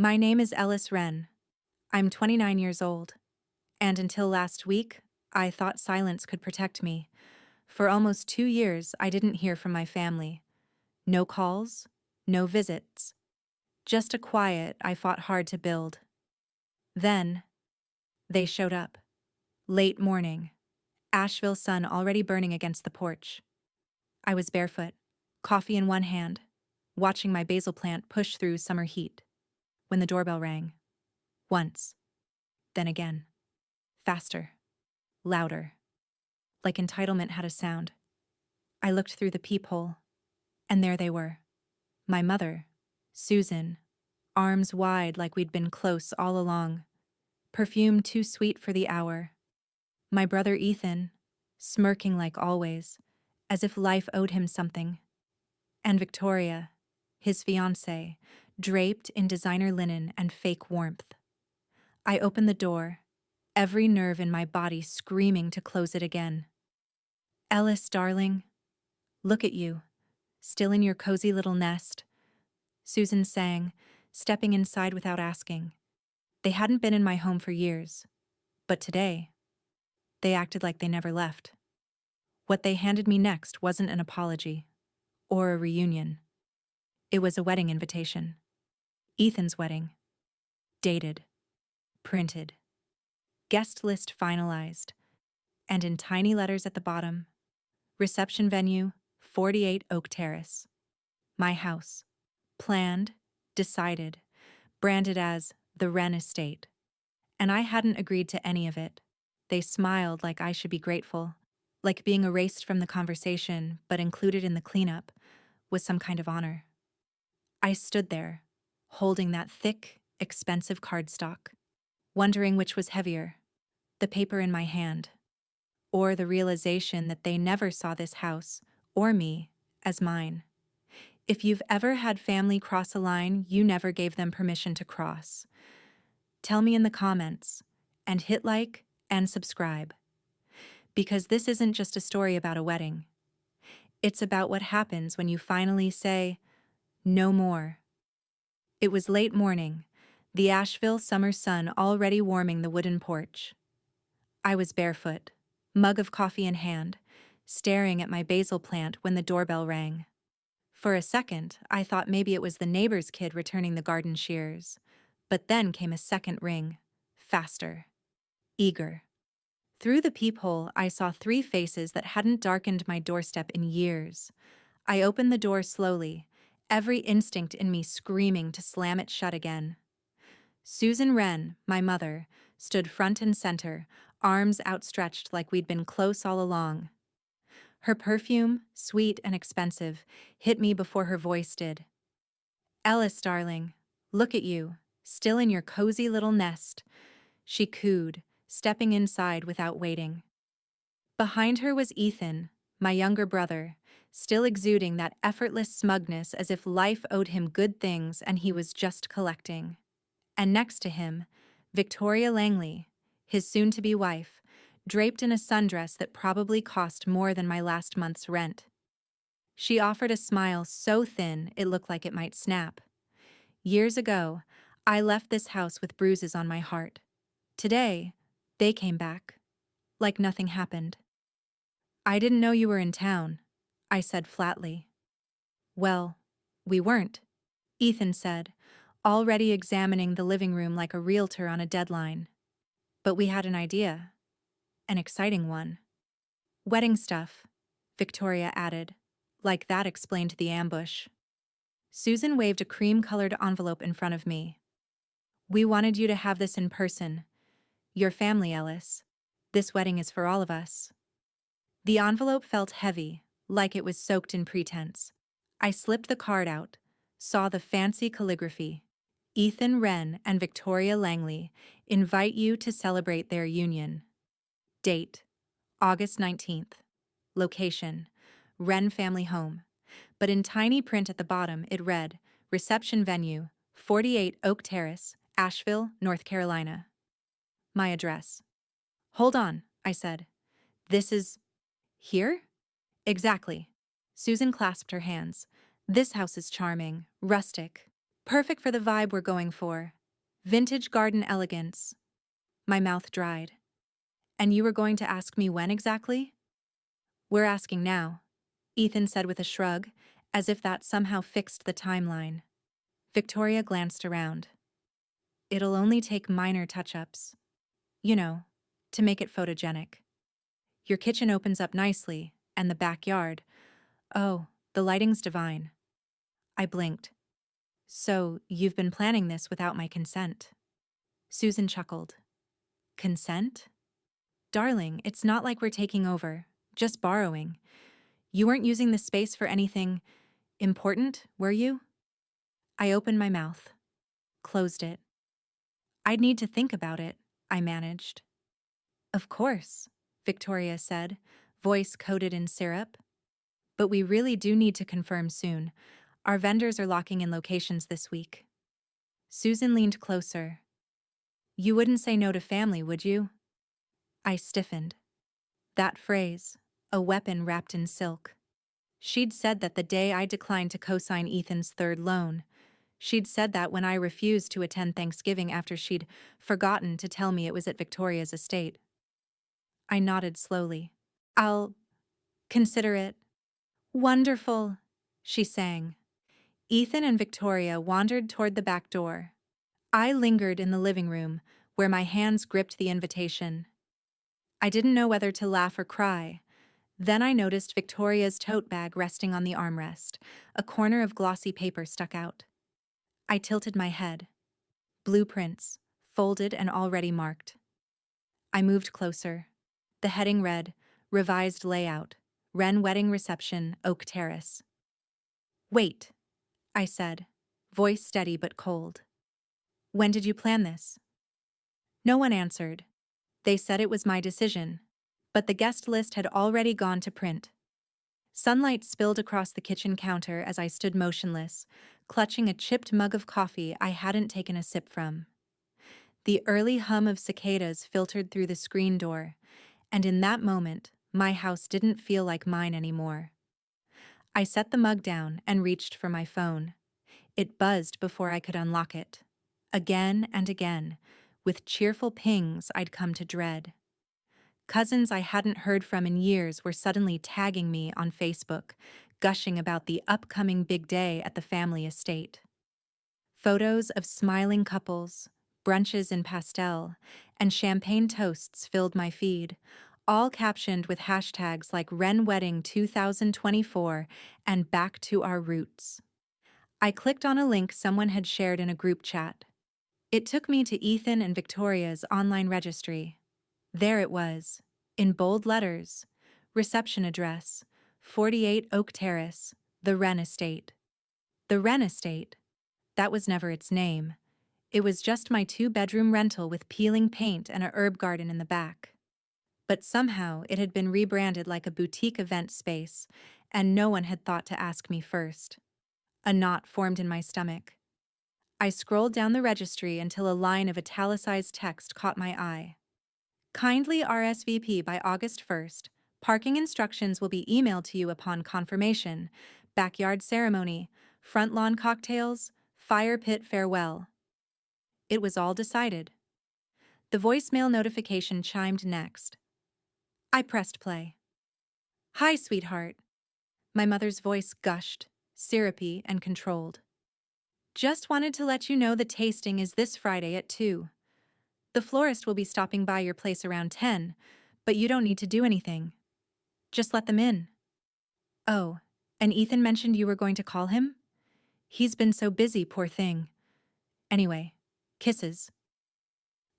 My name is Ellis Wren. I'm 29 years old, and until last week, I thought silence could protect me. For almost 2 years, I didn't hear from my family. No calls, no visits. Just a quiet I fought hard to build. Then, they showed up. Late morning, Asheville sun already burning against the porch. I was barefoot, coffee in one hand, watching my basil plant push through summer heat, when the doorbell rang. Once, then again. Faster, louder, like entitlement had a sound. I looked through the peephole, and there they were. My mother, Susan, arms wide like we'd been close all along, perfume too sweet for the hour. My brother Ethan, smirking like always, as if life owed him something. And Victoria, his fiancée, draped in designer linen and fake warmth. I opened the door, every nerve in my body screaming to close it again. Ellis, darling, look at you, still in your cozy little nest. Susan sang, stepping inside without asking. They hadn't been in my home for years, but today, they acted like they never left. What they handed me next wasn't an apology or a reunion. It was a wedding invitation. Ethan's wedding. Dated. Printed. Guest list finalized. And in tiny letters at the bottom, reception venue, 48 Oak Terrace. My house. Planned, decided, branded as the Wren Estate. And I hadn't agreed to any of it. They smiled like I should be grateful, like being erased from the conversation but included in the cleanup was some kind of honor. I stood there, holding that thick, expensive cardstock, wondering which was heavier, the paper in my hand, or the realization that they never saw this house, or me, as mine. If you've ever had family cross a line you never gave them permission to cross, tell me in the comments, and hit like and subscribe. Because this isn't just a story about a wedding. It's about what happens when you finally say, no more. It was late morning, the Asheville summer sun already warming the wooden porch. I was barefoot, mug of coffee in hand, staring at my basil plant when the doorbell rang. For a second, I thought maybe it was the neighbor's kid returning the garden shears. But then came a second ring, faster, eager. Through the peephole, I saw three faces that hadn't darkened my doorstep in years. I opened the door slowly, every instinct in me screaming to slam it shut again. Susan Wren, my mother, stood front and center, arms outstretched like we'd been close all along. Her perfume, sweet and expensive, hit me before her voice did. Ellis, darling, look at you, still in your cozy little nest, she cooed, stepping inside without waiting. Behind her was Ethan, my younger brother, still exuding that effortless smugness as if life owed him good things and he was just collecting. And next to him, Victoria Langley, his soon-to-be wife, draped in a sundress that probably cost more than my last month's rent. She offered a smile so thin it looked like it might snap. Years ago, I left this house with bruises on my heart. Today, they came back, like nothing happened. I didn't know you were in town, I said flatly. Well, we weren't, Ethan said, already examining the living room like a realtor on a deadline. But we had an idea. An exciting one. Wedding stuff, Victoria added, like that explained the ambush. Susan waved a cream-colored envelope in front of me. We wanted you to have this in person. Your family, Ellis. This wedding is for all of us. The envelope felt heavy, like it was soaked in pretense. I slipped the card out, saw the fancy calligraphy. Ethan Wren and Victoria Langley invite you to celebrate their union. Date, August 19th. Location, Wren family home. But in tiny print at the bottom it read, reception venue, 48 Oak Terrace, Asheville, North Carolina. My address. Hold on, I said. This is... here? Exactly. Susan clasped her hands. This house is charming, rustic, Perfect for the vibe we're going for. Vintage garden elegance. My mouth dried. And you were going to ask me when exactly? We're asking now, Ethan said with a shrug, as if that somehow fixed the timeline. Victoria glanced around. It'll only take minor touch-ups. You know, to make it photogenic. Your kitchen opens up nicely, and the backyard. Oh, the lighting's divine. I blinked. So, you've been planning this without my consent. Susan chuckled. Consent? Darling, it's not like we're taking over, just borrowing. You weren't using the space for anything important, were you? I opened my mouth, closed it. I'd need to think about it, I managed. Of course, Victoria said, voice coated in syrup. But we really do need to confirm soon. Our vendors are locking in locations this week. Susan leaned closer. You wouldn't say no to family, would you? I stiffened. That phrase, a weapon wrapped in silk. She'd said that the day I declined to co-sign Ethan's third loan. She'd said that when I refused to attend Thanksgiving after she'd forgotten to tell me it was at Victoria's estate. I nodded slowly. I'll consider it. Wonderful, she sang. Ethan and Victoria wandered toward the back door. I lingered in the living room, where my hands gripped the invitation. I didn't know whether to laugh or cry. Then I noticed Victoria's tote bag resting on the armrest. A corner of glossy paper stuck out. I tilted my head. Blueprints, folded and already marked. I moved closer. The heading read, Revised Layout, Wren Wedding Reception, Oak Terrace. Wait, I said, voice steady but cold. When did you plan this? No one answered. They said it was my decision, but the guest list had already gone to print. Sunlight spilled across the kitchen counter as I stood motionless, clutching a chipped mug of coffee I hadn't taken a sip from. The early hum of cicadas filtered through the screen door, and in that moment, my house didn't feel like mine anymore. I set the mug down and reached for my phone. It buzzed before I could unlock it. Again and again, with cheerful pings I'd come to dread. Cousins I hadn't heard from in years were suddenly tagging me on Facebook, gushing about the upcoming big day at the family estate. Photos of smiling couples, brunches in pastel, and champagne toasts filled my feed, all captioned with hashtags like Wren Wedding 2024 and Back to Our Roots. I clicked on a link someone had shared in a group chat. It took me to Ethan and Victoria's online registry. There it was, in bold letters, reception address, 48 Oak Terrace, the Wren Estate. The Wren Estate? That was never its name. It was just my 2-bedroom rental with peeling paint and a herb garden in the back. But somehow it had been rebranded like a boutique event space, and no one had thought to ask me first. A knot formed in my stomach. I scrolled down the registry until a line of italicized text caught my eye. Kindly RSVP by August 1st. Parking instructions will be emailed to you upon confirmation. Backyard ceremony, front lawn cocktails, fire pit farewell. It was all decided. The voicemail notification chimed next. I pressed play. Hi, sweetheart. My mother's voice gushed, syrupy and controlled. Just wanted to let you know the tasting is this Friday at 2. The florist will be stopping by your place around 10, but you don't need to do anything. Just let them in. Oh, and Ethan mentioned you were going to call him? He's been so busy, poor thing. Anyway, kisses.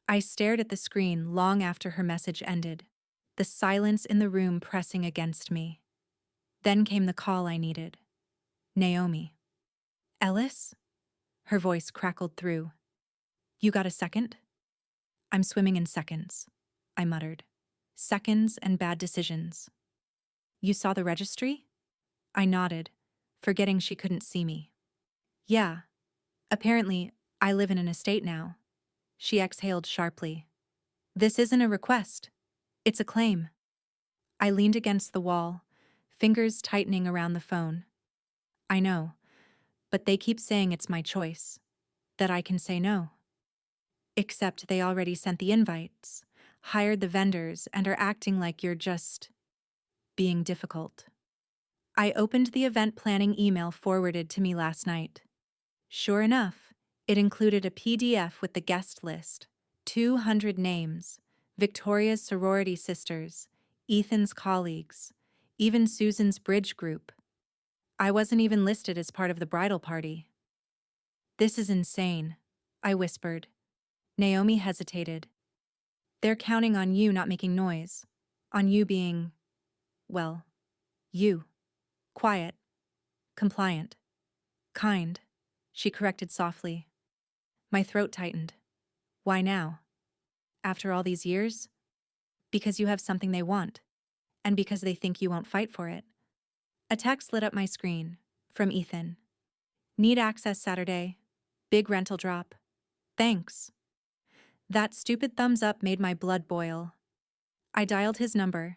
I stared at the screen long after her message ended, the silence in the room pressing against me. Then came the call I needed. Naomi. Ellis? Her voice crackled through. You got a second? I'm swimming in seconds, I muttered. Seconds and bad decisions. You saw the registry? I nodded, forgetting she couldn't see me. Yeah. Apparently, I live in an estate now. She exhaled sharply. This isn't a request. It's a claim. I leaned against the wall, fingers tightening around the phone. I know, but they keep saying it's my choice. that I can say no. Except they already sent the invites, hired the vendors, and are acting like you're just being difficult. I opened the event planning email forwarded to me last night. Sure enough, it included a PDF with the guest list, 200 names, Victoria's sorority sisters, Ethan's colleagues, even Susan's bridge group. I wasn't even listed as part of the bridal party. This is insane, I whispered. Naomi hesitated. They're counting on you not making noise, on you being, well, you. Quiet, compliant, kind, she corrected softly. My throat tightened. Why now? After all these years? Because you have something they want, and because they think you won't fight for it. A text lit up my screen, from Ethan. Need access Saturday. Big rental drop. Thanks. That stupid thumbs up made my blood boil. I dialed his number.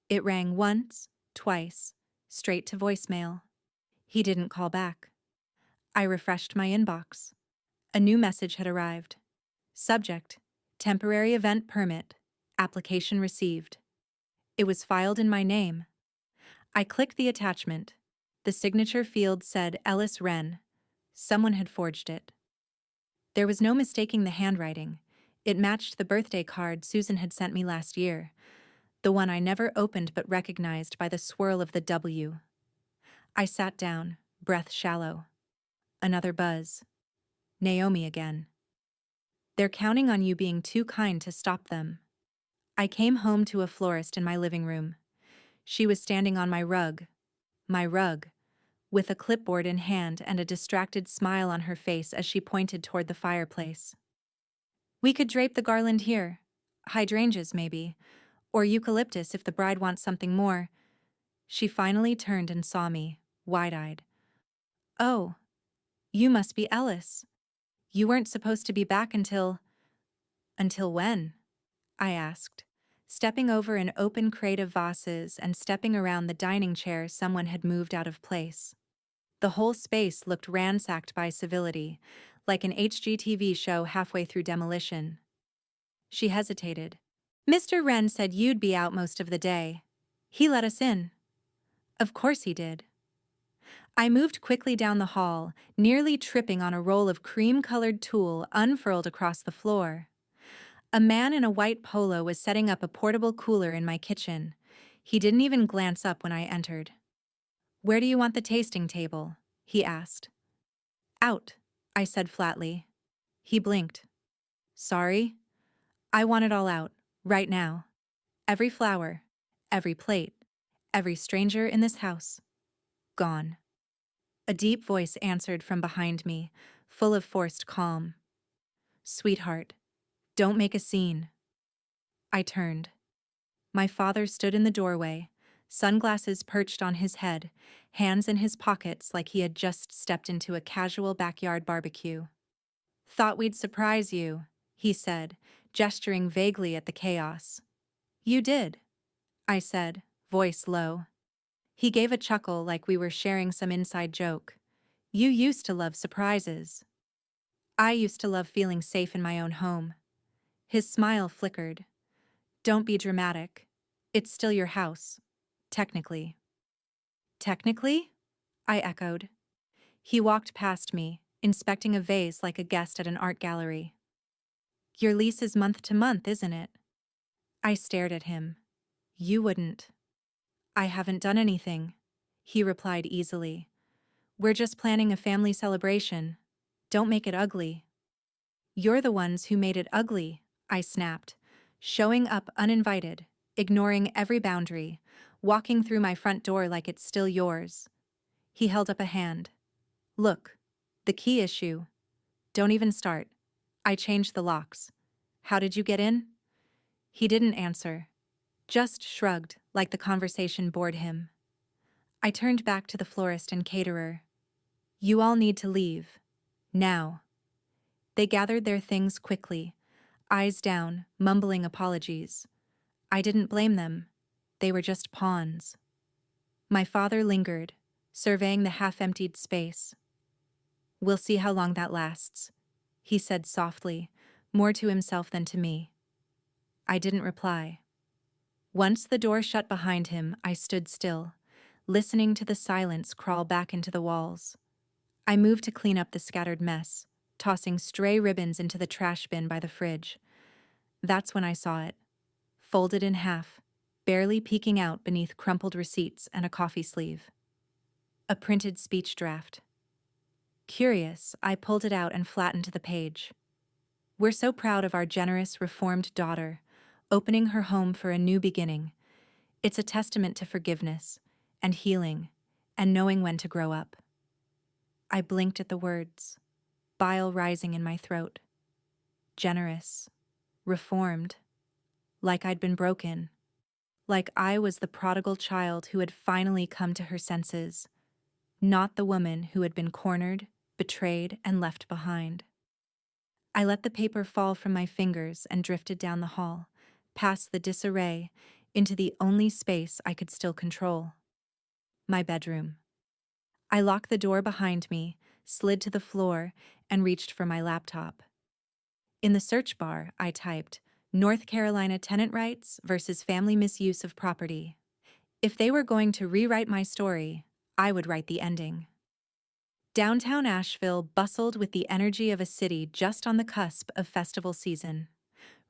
It rang once, twice, straight to voicemail. He didn't call back. I refreshed my inbox. A new message had arrived. Subject: temporary event permit. Application received. It was filed in my name. I clicked the attachment. The signature field said Ellis Wren. Someone had forged it. There was no mistaking the handwriting. It matched the birthday card Susan had sent me last year, the one I never opened but recognized by the swirl of the W. I sat down, breath shallow. Another buzz. Naomi again. They're counting on you being too kind to stop them. I came home to a florist in my living room. She was standing on my rug, with a clipboard in hand and a distracted smile on her face as she pointed toward the fireplace. We could drape the garland here. Hydrangeas, maybe. Or eucalyptus if the bride wants something more. She finally turned and saw me, wide-eyed. Oh, you must be Ellis. You weren't supposed to be back until... Until when? I asked, stepping over an open crate of vases and stepping around the dining chair someone had moved out of place. The whole space looked ransacked by civility, like an HGTV show halfway through demolition. She hesitated. Mr. Wren said you'd be out most of the day. He let us in. Of course he did. I moved quickly down the hall, nearly tripping on a roll of cream-colored tulle unfurled across the floor. A man in a white polo was setting up a portable cooler in my kitchen. He didn't even glance up when I entered. Where do you want the tasting table? He asked. Out, I said flatly. He blinked. Sorry? I want it all out, right now. Every flower, every plate, every stranger in this house. Gone. A deep voice answered from behind me, full of forced calm. Sweetheart, don't make a scene. I turned. My father stood in the doorway, sunglasses perched on his head, hands in his pockets like he had just stepped into a casual backyard barbecue. Thought we'd surprise you, he said, gesturing vaguely at the chaos. You did, I said, voice low. He gave a chuckle like we were sharing some inside joke. You used to love surprises. I used to love feeling safe in my own home. His smile flickered. Don't be dramatic. It's still your house. Technically. Technically? I echoed. He walked past me, inspecting a vase like a guest at an art gallery. Your lease is month to month, isn't it? I stared at him. You wouldn't. I haven't done anything, he replied easily. We're just planning a family celebration. Don't make it ugly. You're the ones who made it ugly, I snapped, showing up uninvited, ignoring every boundary, walking through my front door like it's still yours. He held up a hand. Look, the key issue. Don't even start. I changed the locks. How did you get in? He didn't answer, just shrugged like the conversation bored him. I turned back to the florist and caterer. You all need to leave. Now. They gathered their things quickly, eyes down, mumbling apologies. I didn't blame them. They were just pawns. My father lingered, surveying the half-emptied space. We'll see how long that lasts. he said softly, more to himself than to me. I didn't reply. Once the door shut behind him, I stood still, listening to the silence crawl back into the walls. I moved to clean up the scattered mess, tossing stray ribbons into the trash bin by the fridge. That's when I saw it, folded in half, barely peeking out beneath crumpled receipts and a coffee sleeve. A printed speech draft. Curious, I pulled it out and flattened the page. We're so proud of our generous, reformed daughter, opening her home for a new beginning. It's a testament to forgiveness, and healing, and knowing when to grow up. I blinked at the words, bile rising in my throat. Generous, reformed, like I'd been broken, like I was the prodigal child who had finally come to her senses, not the woman who had been cornered, betrayed, and left behind. I let the paper fall from my fingers and drifted down the hall, past the disarray, into the only space I could still control. My bedroom. I locked the door behind me, slid to the floor, and reached for my laptop. In the search bar, I typed, North Carolina tenant rights versus family misuse of property. If they were going to rewrite my story, I would write the ending. Downtown Asheville bustled with the energy of a city just on the cusp of festival season.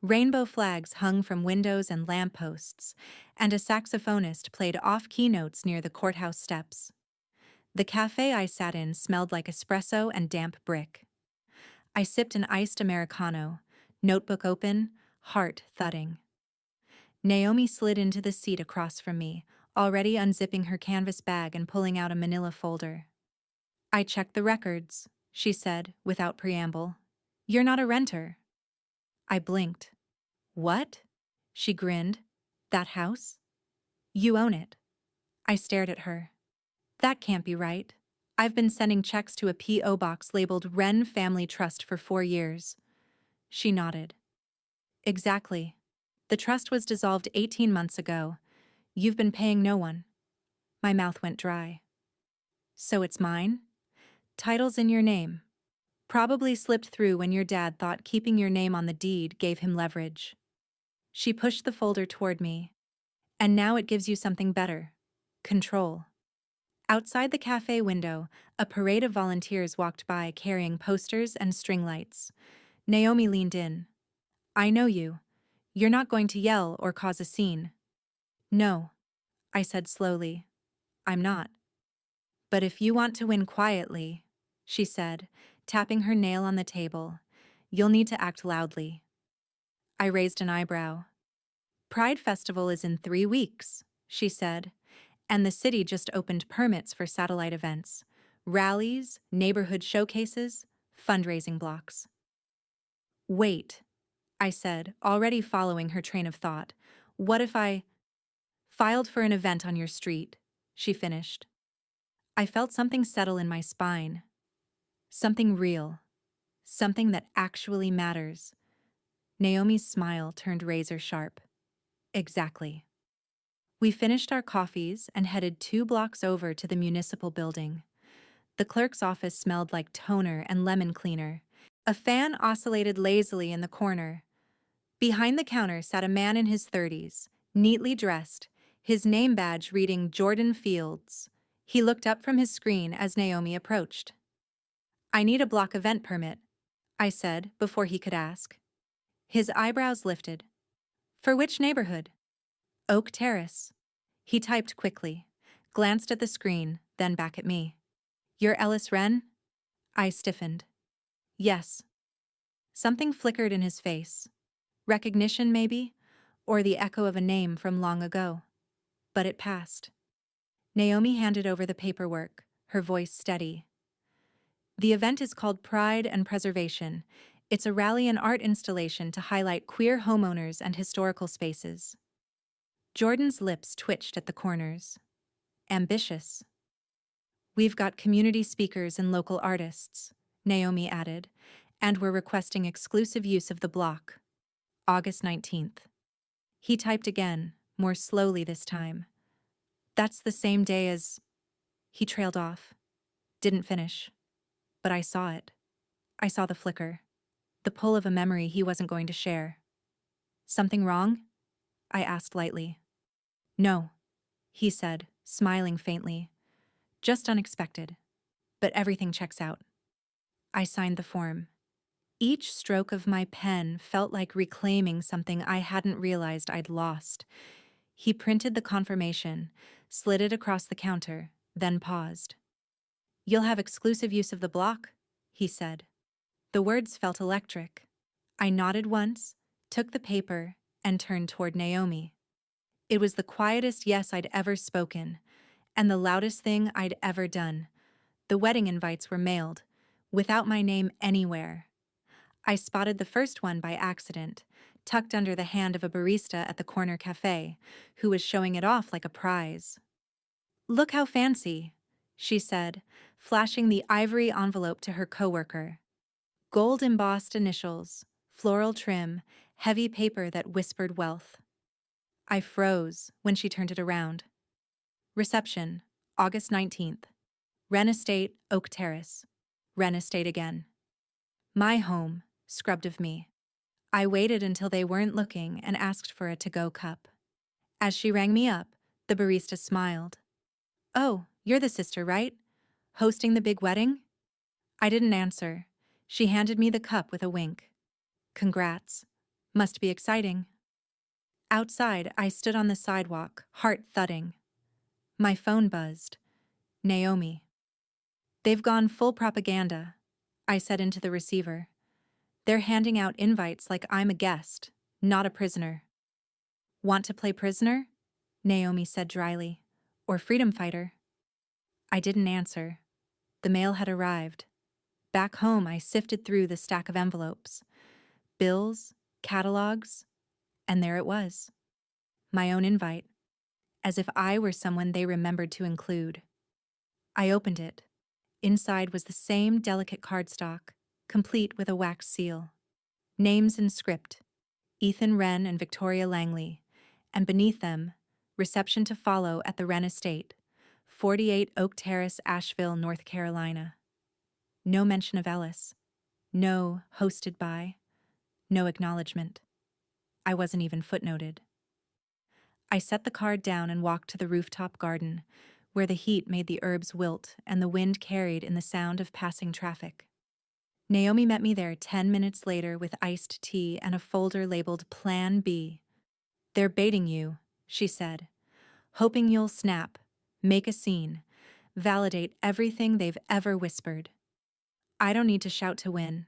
Rainbow flags hung from windows and lampposts, and a saxophonist played off-key notes near the courthouse steps. The cafe I sat in smelled like espresso and damp brick. I sipped an iced Americano, notebook open, heart thudding. Naomi slid into the seat across from me, already unzipping her canvas bag and pulling out a manila folder. I checked the records, she said, without preamble. You're not a renter. I blinked. What? She grinned. That house? You own it. I stared at her. That can't be right. I've been sending checks to a P.O. box labeled Wren Family Trust for 4 years. She nodded. Exactly. The trust was dissolved 18 months ago. You've been paying no one. My mouth went dry. So it's mine? Title's in your name. Probably slipped through when your dad thought keeping your name on the deed gave him leverage. She pushed the folder toward me. And now it gives you something better. Control. Outside the cafe window, a parade of volunteers walked by carrying posters and string lights. Naomi leaned in. I know you. You're not going to yell or cause a scene. No, I said slowly. I'm not. But if you want to win quietly, she said, tapping her nail on the table, you'll need to act loudly. I raised an eyebrow. Pride Festival is in 3 weeks, she said, and the city just opened permits for satellite events, rallies, neighborhood showcases, fundraising blocks. Wait, I said, already following her train of thought. What if I filed for an event on your street? She finished. I felt something settle in my spine. Something real. Something that actually matters. Naomi's smile turned razor sharp. Exactly. We finished our coffees and headed 2 blocks over to the municipal building. The clerk's office smelled like toner and lemon cleaner. A fan oscillated lazily in the corner. Behind the counter sat a man in his 30s, neatly dressed, his name badge reading Jordan Fields. He looked up from his screen as Naomi approached. I need a block event permit, I said before he could ask. His eyebrows lifted. For which neighborhood? Oak Terrace. He typed quickly, glanced at the screen, then back at me. You're Ellis Wren? I stiffened. Yes. Something flickered in his face. Recognition, maybe? Or the echo of a name from long ago. But it passed. Naomi handed over the paperwork, her voice steady. The event is called Pride and Preservation. It's a rally and art installation to highlight queer homeowners and historical spaces. Jordan's lips twitched at the corners. Ambitious. We've got community speakers and local artists, Naomi added, and we're requesting exclusive use of the block. August 19th. He typed again, more slowly this time. That's the same day as... He trailed off. Didn't finish. But I saw it. I saw the flicker. the pull of a memory he wasn't going to share. Something wrong? I asked lightly. No, he said, smiling faintly. Just unexpected. But everything checks out. I signed the form. Each stroke of my pen felt like reclaiming something I hadn't realized I'd lost. He printed the confirmation, slid it across the counter, then paused. You'll have exclusive use of the block, he said. The words felt electric. I nodded once, took the paper, and turned toward Naomi. It was the quietest yes I'd ever spoken, and the loudest thing I'd ever done. The wedding invites were mailed, without my name anywhere. I spotted the first one by accident, tucked under the hand of a barista at the corner cafe, who was showing it off like a prize. Look how fancy, she said, flashing the ivory envelope to her coworker. Gold embossed initials, floral trim, heavy paper that whispered wealth. I froze when she turned it around. Reception, August 19th. Wren Estate, Oak Terrace. Wren Estate again. My home, scrubbed of me. I waited until they weren't looking and asked for a to-go cup. As she rang me up, the barista smiled. Oh, you're the sister, right? Hosting the big wedding? I didn't answer. She handed me the cup with a wink. Congrats. Must be exciting. Outside, I stood on the sidewalk, heart thudding. My phone buzzed. Naomi. They've gone full propaganda, I said into the receiver. They're handing out invites like I'm a guest, not a prisoner. Want to play prisoner? Naomi said dryly. Or freedom fighter? I didn't answer. The mail had arrived. Back home, I sifted through the stack of envelopes. Bills, catalogs, and there it was. My own invite, as if I were someone they remembered to include. I opened it. Inside was the same delicate cardstock, complete with a wax seal. Names in script, Ethan Wren and Victoria Langley, and beneath them, reception to follow at the Wren Estate, 48 Oak Terrace, Asheville, North Carolina. No mention of Ellis. No hosted by. No acknowledgement. I wasn't even footnoted. I set the card down and walked to the rooftop garden, where the heat made the herbs wilt and the wind carried in the sound of passing traffic. Naomi met me there 10 minutes later with iced tea and a folder labeled Plan B. They're baiting you, she said, hoping you'll snap, make a scene, validate everything they've ever whispered. I don't need to shout to win,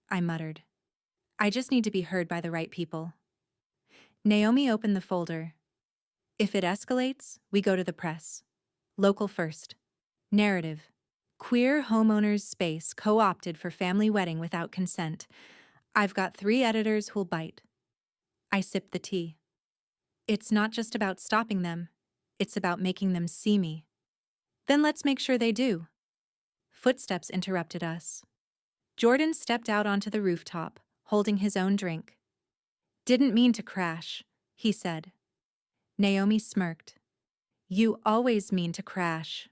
I muttered. I just need to be heard by the right people. Naomi opened the folder. If it escalates, we go to the press. Local first. Narrative. Queer homeowners' space co-opted for family wedding without consent. I've got 3 editors who'll bite. I sipped the tea. It's not just about stopping them. It's about making them see me. Then let's make sure they do. Footsteps interrupted us. Jordan stepped out onto the rooftop, holding his own drink. Didn't mean to crash, he said. Naomi smirked. You always mean to crash.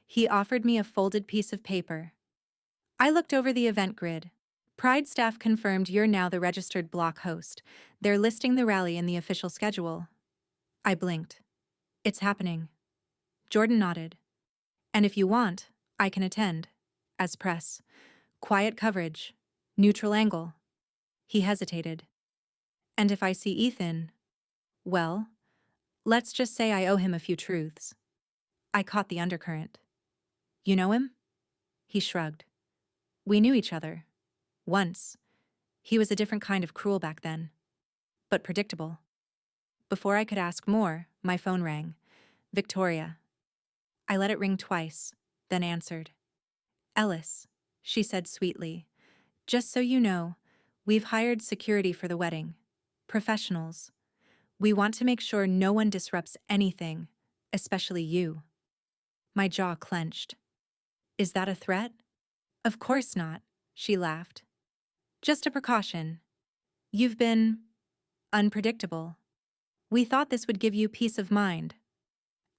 He offered me a folded piece of paper. I looked over the event grid. Pride staff confirmed you're now the registered block host. They're listing the rally in the official schedule. I blinked. It's happening. Jordan nodded. And if you want, I can attend. As press. Quiet coverage. Neutral angle. He hesitated. And if I see Ethan, well, let's just say I owe him a few truths. I caught the undercurrent. You know him? He shrugged. We knew each other. Once. He was a different kind of cruel back then. But predictable. Before I could ask more, my phone rang. Victoria. I let it ring twice, then answered. Ellis, she said sweetly. Just so you know, we've hired security for the wedding. Professionals. We want to make sure no one disrupts anything, especially you. My jaw clenched. Is that a threat? Of course not, she laughed. Just a precaution. You've been unpredictable. We thought this would give you peace of mind.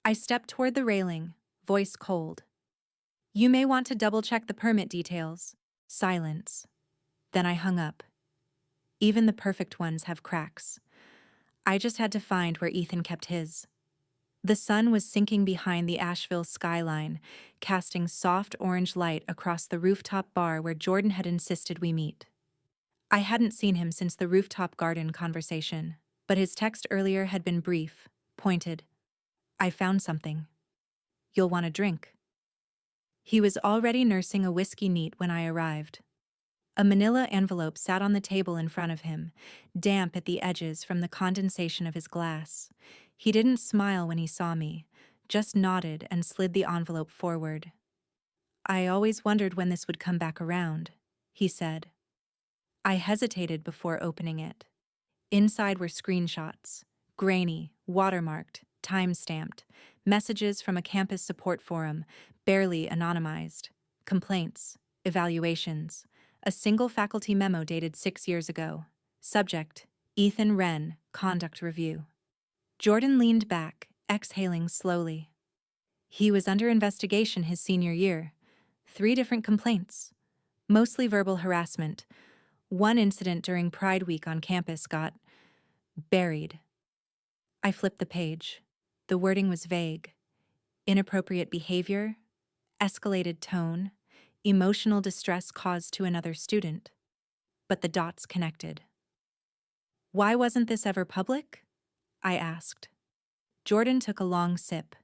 I stepped toward the railing, voice cold. You may want to double-check the permit details. Silence. Then I hung up. Even the perfect ones have cracks. I just had to find where Ethan kept his. The sun was sinking behind the Asheville skyline, casting soft orange light across the rooftop bar where Jordan had insisted we meet. I hadn't seen him since the rooftop garden conversation, but his text earlier had been brief, pointed. I found something. You'll want a drink. He was already nursing a whiskey neat when I arrived. A manila envelope sat on the table in front of him, damp at the edges from the condensation of his glass. He didn't smile when he saw me, just nodded and slid the envelope forward. I always wondered when this would come back around, he said. I hesitated before opening it. Inside were screenshots, grainy, watermarked, time-stamped, messages from a campus support forum, barely anonymized, complaints, evaluations, a single faculty memo dated 6 years ago. Subject, Ethan Wren, conduct review. Jordan leaned back, exhaling slowly. He was under investigation his senior year. 3 different complaints, mostly verbal harassment. One incident during Pride Week on campus got buried. I flipped the page. The wording was vague. Inappropriate behavior, escalated tone, emotional distress caused to another student. But the dots connected. Why wasn't this ever public? I asked. Jordan took a long sip.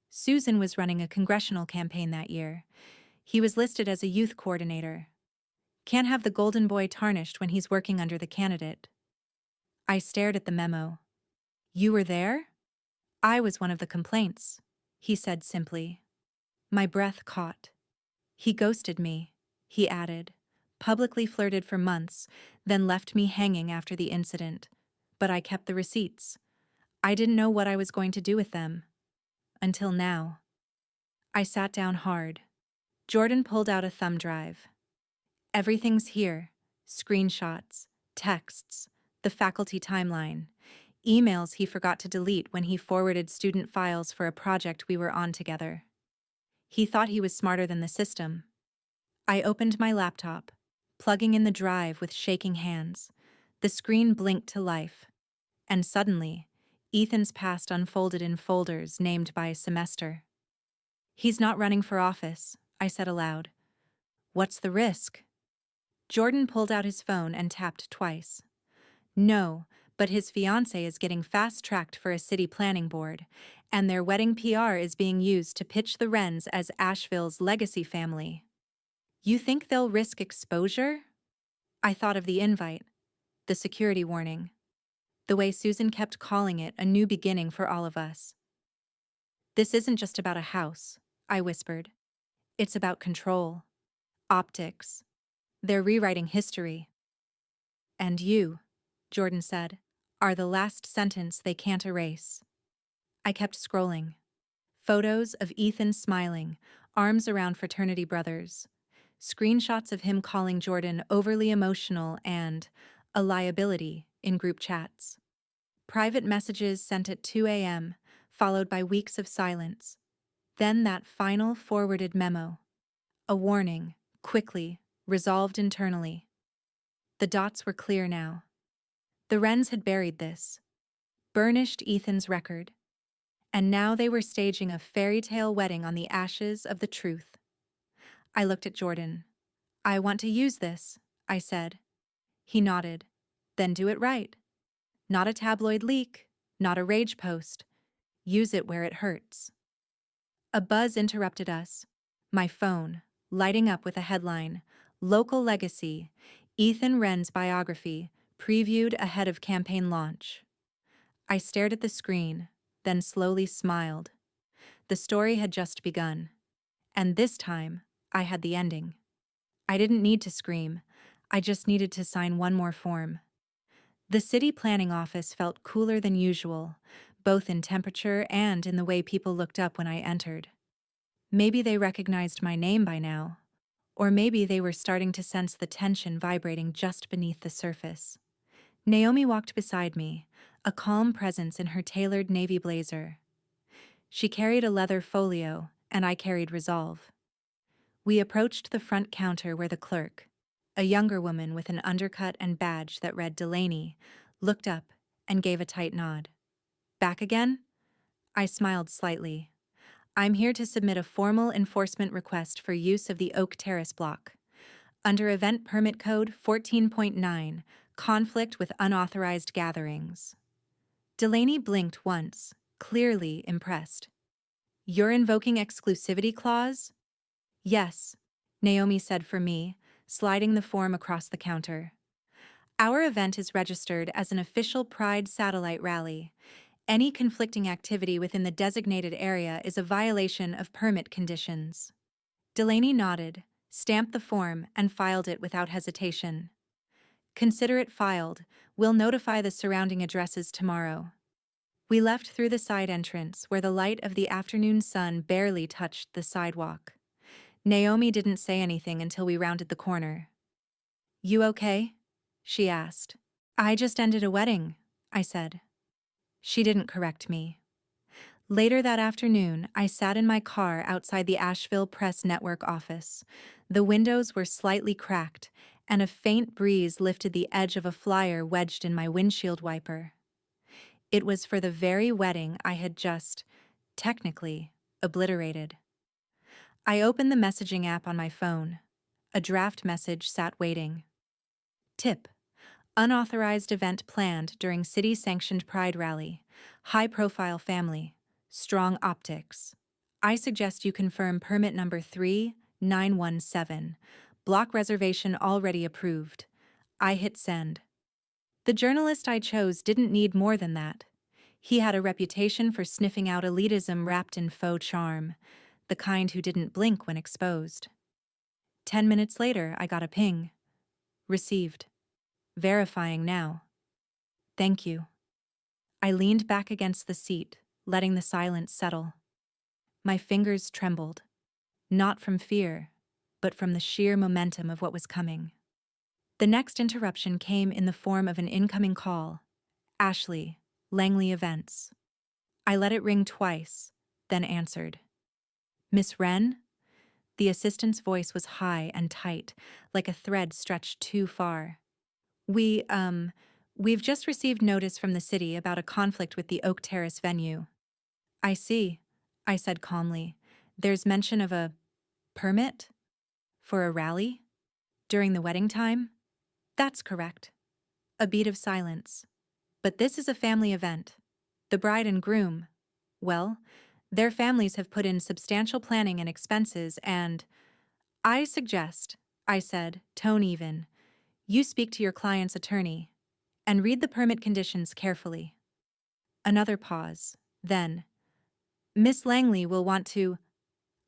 Susan was running a congressional campaign that year. He was listed as a youth coordinator. Can't have the golden boy tarnished when he's working under the candidate. I stared at the memo. You were there? I was one of the complaints, he said simply. My breath caught. He ghosted me, he added, publicly flirted for months, then left me hanging after the incident. But I kept the receipts. I didn't know what I was going to do with them. Until now. I sat down hard. Jordan pulled out a thumb drive. Everything's here. Screenshots, texts, the faculty timeline, emails he forgot to delete when he forwarded student files for a project we were on together. He thought he was smarter than the system. I opened my laptop, plugging in the drive with shaking hands. The screen blinked to life. And suddenly, Ethan's past unfolded in folders named by semester. He's not running for office, I said aloud. What's the risk? Jordan pulled out his phone and tapped twice. No, but his fiancée is getting fast-tracked for a city planning board, and their wedding PR is being used to pitch the Wrens as Asheville's legacy family. You think they'll risk exposure? I thought of the invite, the security warning, the way Susan kept calling it a new beginning for all of us. This isn't just about a house, I whispered. It's about control, optics. They're rewriting history. And you, Jordan said, are the last sentence they can't erase. I kept scrolling. Photos of Ethan smiling, arms around fraternity brothers. Screenshots of him calling Jordan overly emotional and a liability in group chats. Private messages sent at 2 a.m., followed by weeks of silence. Then that final forwarded memo. A warning, quickly, resolved internally. The dots were clear now. The Wrens had buried this, burnished Ethan's record, and now they were staging a fairy tale wedding on the ashes of the truth. I looked at Jordan. I want to use this, I said. He nodded. Then do it right. Not a tabloid leak, not a rage post. Use it where it hurts. A buzz interrupted us. My phone, lighting up with a headline, Local Legacy, Ethan Wren's biography, previewed ahead of campaign launch. I stared at the screen, then slowly smiled. The story had just begun. And this time, I had the ending. I didn't need to scream. I just needed to sign one more form. The city planning office felt cooler than usual, both in temperature and in the way people looked up when I entered. Maybe they recognized my name by now, or maybe they were starting to sense the tension vibrating just beneath the surface. Naomi walked beside me, a calm presence in her tailored navy blazer. She carried a leather folio, and I carried resolve. We approached the front counter where the clerk, A younger woman with an undercut and badge that read Delaney looked up and gave a tight nod. Back again? I smiled slightly. I'm here to submit a formal enforcement request for use of the Oak Terrace block. Under Event Permit Code 14.9, conflict with unauthorized gatherings. Delaney blinked once, clearly impressed. You're invoking exclusivity clause? Yes, Naomi said for me, sliding the form across the counter. Our event is registered as an official Pride satellite rally. Any conflicting activity within the designated area is a violation of permit conditions. Delaney nodded, stamped the form, and filed it without hesitation. Consider it filed. We'll notify the surrounding addresses tomorrow. We left through the side entrance where the light of the afternoon sun barely touched the sidewalk. Naomi didn't say anything until we rounded the corner. You okay? She asked. I just ended a wedding, I said. She didn't correct me. Later that afternoon, I sat in my car outside the Asheville Press Network office. The windows were slightly cracked, and a faint breeze lifted the edge of a flyer wedged in my windshield wiper. It was for the very wedding I had just, technically, obliterated. I opened the messaging app on my phone. A draft message sat waiting. Tip: unauthorized event planned during city-sanctioned Pride rally. High-profile family. Strong optics. I suggest you confirm permit number 3917. Block reservation already approved. I hit send. The journalist I chose didn't need more than that. He had a reputation for sniffing out elitism wrapped in faux charm, the kind who didn't blink when exposed. 10 minutes later, I got a ping. Received. Verifying now. Thank you. I leaned back against the seat, letting the silence settle. My fingers trembled, not from fear, but from the sheer momentum of what was coming. The next interruption came in the form of an incoming call. Ashley, Langley Events. I let it ring twice, then answered. Miss Wren? The assistant's voice was high and tight, like a thread stretched too far. We've just received notice from the city about a conflict with the Oak Terrace venue. I see, I said calmly. There's mention of a permit? For a rally? During the wedding time? That's correct. A beat of silence. But this is a family event. The bride and groom, well, their families have put in substantial planning and expenses and… I suggest, I said, tone even, you speak to your client's attorney and read the permit conditions carefully. Another pause. Then, Miss Langley will want to…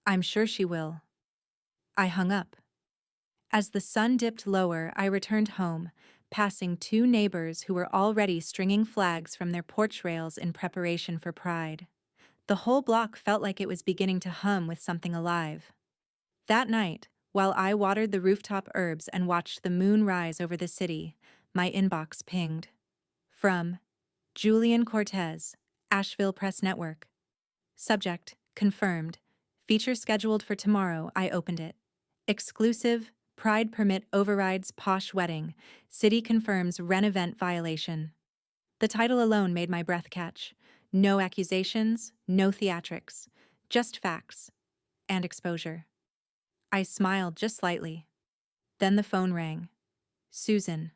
I'm sure she will. I hung up. As the sun dipped lower, I returned home, passing two neighbors who were already stringing flags from their porch rails in preparation for Pride. The whole block felt like it was beginning to hum with something alive. That night, while I watered the rooftop herbs and watched the moon rise over the city, my inbox pinged. From Julian Cortez, Asheville Press Network. Subject: confirmed. Feature scheduled for tomorrow. I opened it. Exclusive: Pride permit overrides posh wedding. City confirms Wren event violation. The title alone made my breath catch. No accusations, no theatrics, just facts and exposure. I smiled just slightly. Then the phone rang. Susan.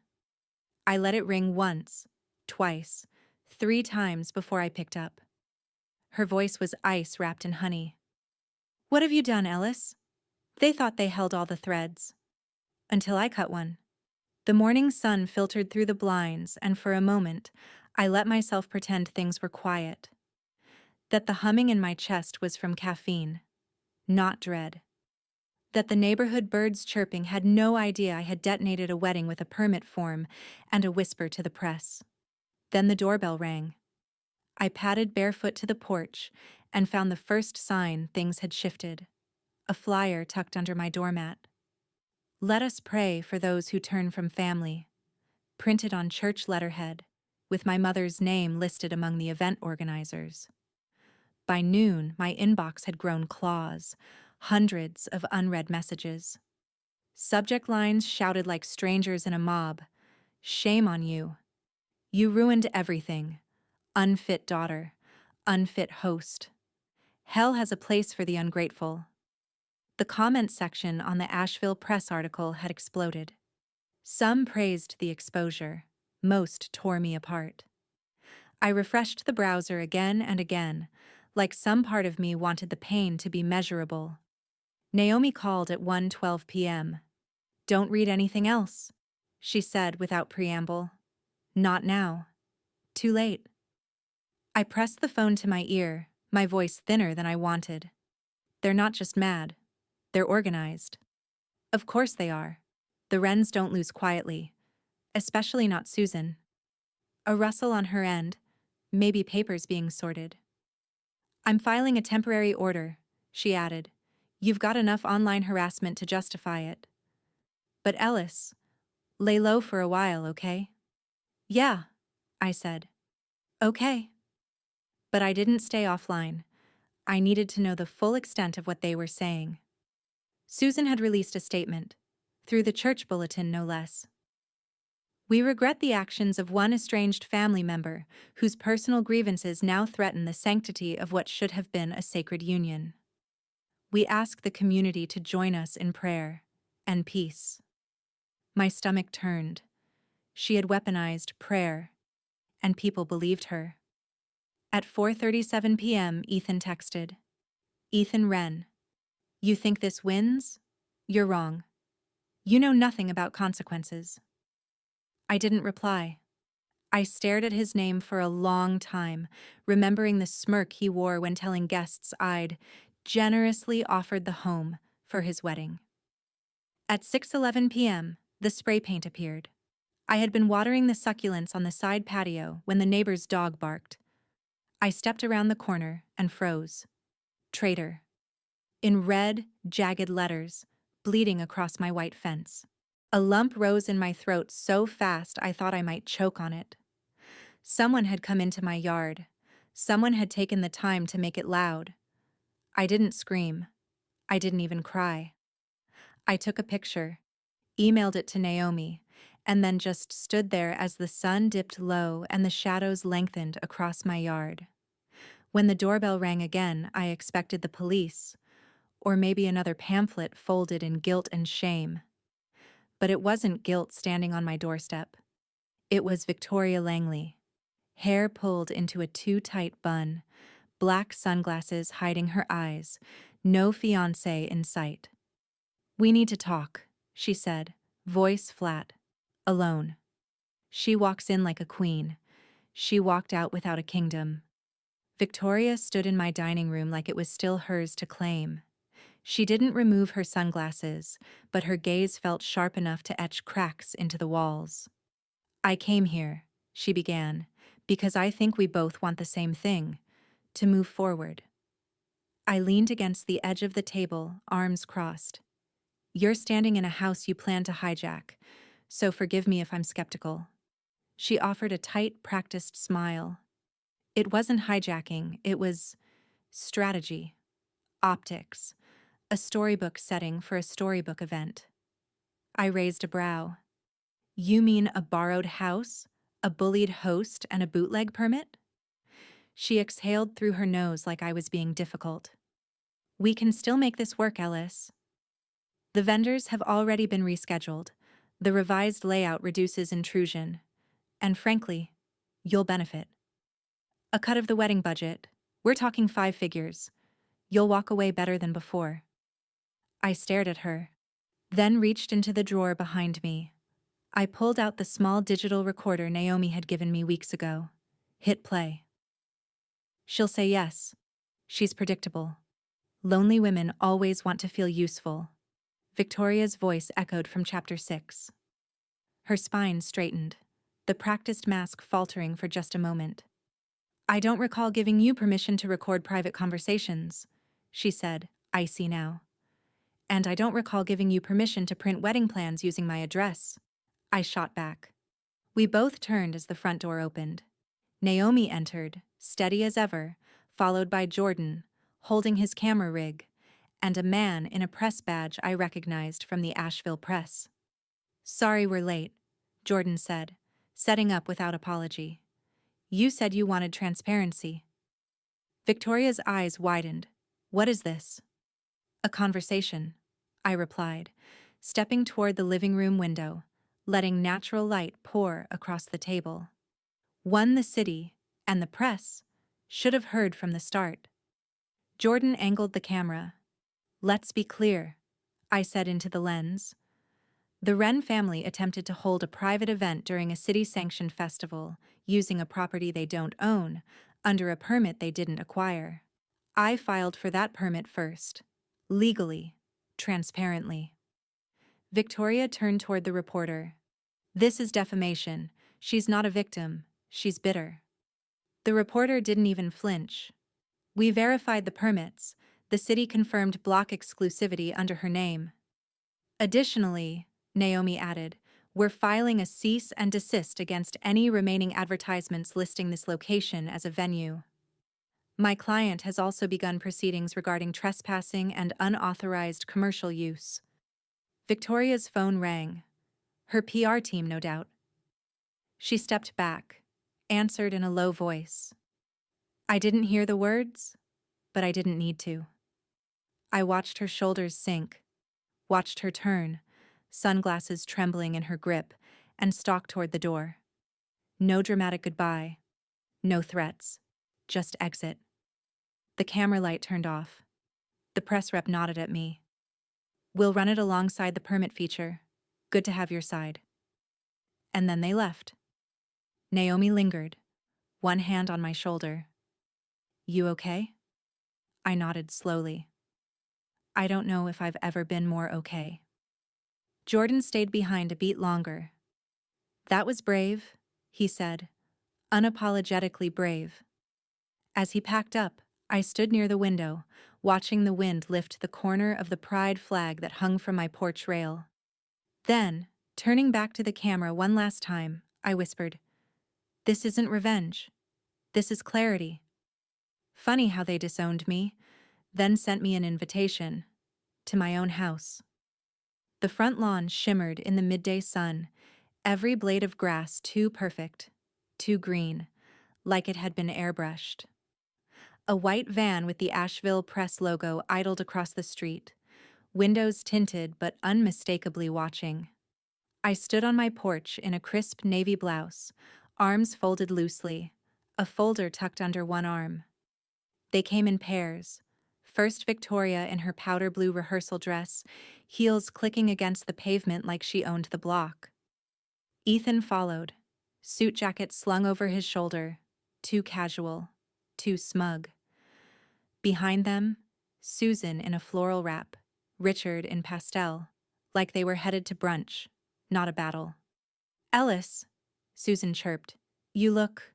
I let it ring once, twice, 3 times before I picked up. Her voice was ice wrapped in honey. What have you done, Ellis? They thought they held all the threads. Until I cut one. The morning sun filtered through the blinds, and for a moment, I let myself pretend things were quiet. That the humming in my chest was from caffeine, not dread. That the neighborhood birds chirping had no idea I had detonated a wedding with a permit form and a whisper to the press. Then the doorbell rang. I padded barefoot to the porch and found the first sign things had shifted. A flyer tucked under my doormat. Let us pray for those who turn from family. Printed on church letterhead, with my mother's name listed among the event organizers. By noon, my inbox had grown claws, hundreds of unread messages. Subject lines shouted like strangers in a mob. Shame on you. You ruined everything. Unfit daughter. Unfit host. Hell has a place for the ungrateful. The comment section on the Asheville Press article had exploded. Some praised the exposure. Most tore me apart. I refreshed the browser again and again, like some part of me wanted the pain to be measurable. Naomi called at 1:12 p.m. "Don't read anything else," she said without preamble. "Not now. Too late." I pressed the phone to my ear, my voice thinner than I wanted. They're not just mad. They're organized. Of course they are. The Wrens don't lose quietly. Especially not Susan. A rustle on her end, maybe papers being sorted. "I'm filing a temporary order," she added. "You've got enough online harassment to justify it." "But Ellis, lay low for a while, okay?" "Yeah," I said. "Okay." But I didn't stay offline. I needed to know the full extent of what they were saying. Susan had released a statement, through the church bulletin no less. "We regret the actions of one estranged family member whose personal grievances now threaten the sanctity of what should have been a sacred union. We ask the community to join us in prayer and peace." My stomach turned. She had weaponized prayer, and people believed her. At 4:37 p.m., Ethan texted. "Ethan Wren. You think this wins? You're wrong. You know nothing about consequences." I didn't reply. I stared at his name for a long time, remembering the smirk he wore when telling guests I'd generously offered the home for his wedding. At 6:11 p.m., the spray paint appeared. I had been watering the succulents on the side patio when the neighbor's dog barked. I stepped around the corner and froze. "Traitor." In red, jagged letters, bleeding across my white fence. A lump rose in my throat so fast I thought I might choke on it. Someone had come into my yard. Someone had taken the time to make it loud. I didn't scream. I didn't even cry. I took a picture, emailed it to Naomi, and then just stood there as the sun dipped low and the shadows lengthened across my yard. When the doorbell rang again, I expected the police, or maybe another pamphlet folded in guilt and shame. But it wasn't guilt standing on my doorstep. It was Victoria Langley, hair pulled into a too-tight bun, black sunglasses hiding her eyes, no fiancé in sight. "We need to talk," she said, voice flat. "Alone." She walks in like a queen. She walked out without a kingdom. Victoria stood in my dining room like it was still hers to claim. She didn't remove her sunglasses, but her gaze felt sharp enough to etch cracks into the walls. "I came here," she began, "because I think we both want the same thing, to move forward." I leaned against the edge of the table, arms crossed. "You're standing in a house you plan to hijack, so forgive me if I'm skeptical." She offered a tight, practiced smile. It wasn't hijacking, it was strategy, optics, a storybook setting for a storybook event. I raised a brow. "You mean a borrowed house, a bullied host, and a bootleg permit?" She exhaled through her nose like I was being difficult. "We can still make this work, Ellis." The vendors have already been rescheduled. The revised layout reduces intrusion. And frankly, you'll benefit. A cut of the wedding budget. We're talking 5 figures. You'll walk away better than before. I stared at her, then reached into the drawer behind me. I pulled out the small digital recorder Naomi had given me weeks ago. Hit play. "She'll say yes. She's predictable. Lonely women always want to feel useful." Victoria's voice echoed from Chapter 6. Her spine straightened, the practiced mask faltering for just a moment. "I don't recall giving you permission to record private conversations," she said, icy now. "And I don't recall giving you permission to print wedding plans using my address." I shot back. We both turned as the front door opened. Naomi entered, steady as ever, followed by Jordan, holding his camera rig, and a man in a press badge I recognized from the Asheville Press. "Sorry we're late," Jordan said, setting up without apology. "You said you wanted transparency." Victoria's eyes widened. "What is this?" "A conversation," I replied, stepping toward the living room window, letting natural light pour across the table. One the city, and the press, should have heard from the start. Jordan angled the camera. "Let's be clear," I said into the lens. The Wren family attempted to hold a private event during a city-sanctioned festival, using a property they don't own, under a permit they didn't acquire. I filed for that permit first. Legally. Transparently. Victoria turned toward the reporter. "This is defamation. She's not a victim. She's bitter." The reporter didn't even flinch. "We verified the permits. The city confirmed block exclusivity under her name. Additionally," Naomi added, "we're filing a cease and desist against any remaining advertisements listing this location as a venue. My client has also begun proceedings regarding trespassing and unauthorized commercial use." Victoria's phone rang. Her PR team, no doubt. She stepped back, answered in a low voice. I didn't hear the words, but I didn't need to. I watched her shoulders sink, watched her turn, sunglasses trembling in her grip, and stalk toward the door. No dramatic goodbye, no threats, just exit. The camera light turned off. The press rep nodded at me. "We'll run it alongside the permit feature. Good to have your side." And then they left. Naomi lingered, one hand on my shoulder. "You okay?" I nodded slowly. I don't know if I've ever been more okay. Jordan stayed behind a beat longer. "That was brave," he said, unapologetically brave. As he packed up, I stood near the window, watching the wind lift the corner of the pride flag that hung from my porch rail. Then, turning back to the camera one last time, I whispered, "This isn't revenge. This is clarity." Funny how they disowned me, then sent me an invitation to my own house. The front lawn shimmered in the midday sun, every blade of grass too perfect, too green, like it had been airbrushed. A white van with the Asheville Press logo idled across the street, windows tinted but unmistakably watching. I stood on my porch in a crisp navy blouse, arms folded loosely, a folder tucked under one arm. They came in pairs. First Victoria in her powder blue rehearsal dress, heels clicking against the pavement like she owned the block. Ethan followed, suit jacket slung over his shoulder, too casual, too smug. Behind them, Susan in a floral wrap, Richard in pastel, like they were headed to brunch, not a battle. "Ellis," Susan chirped, "you look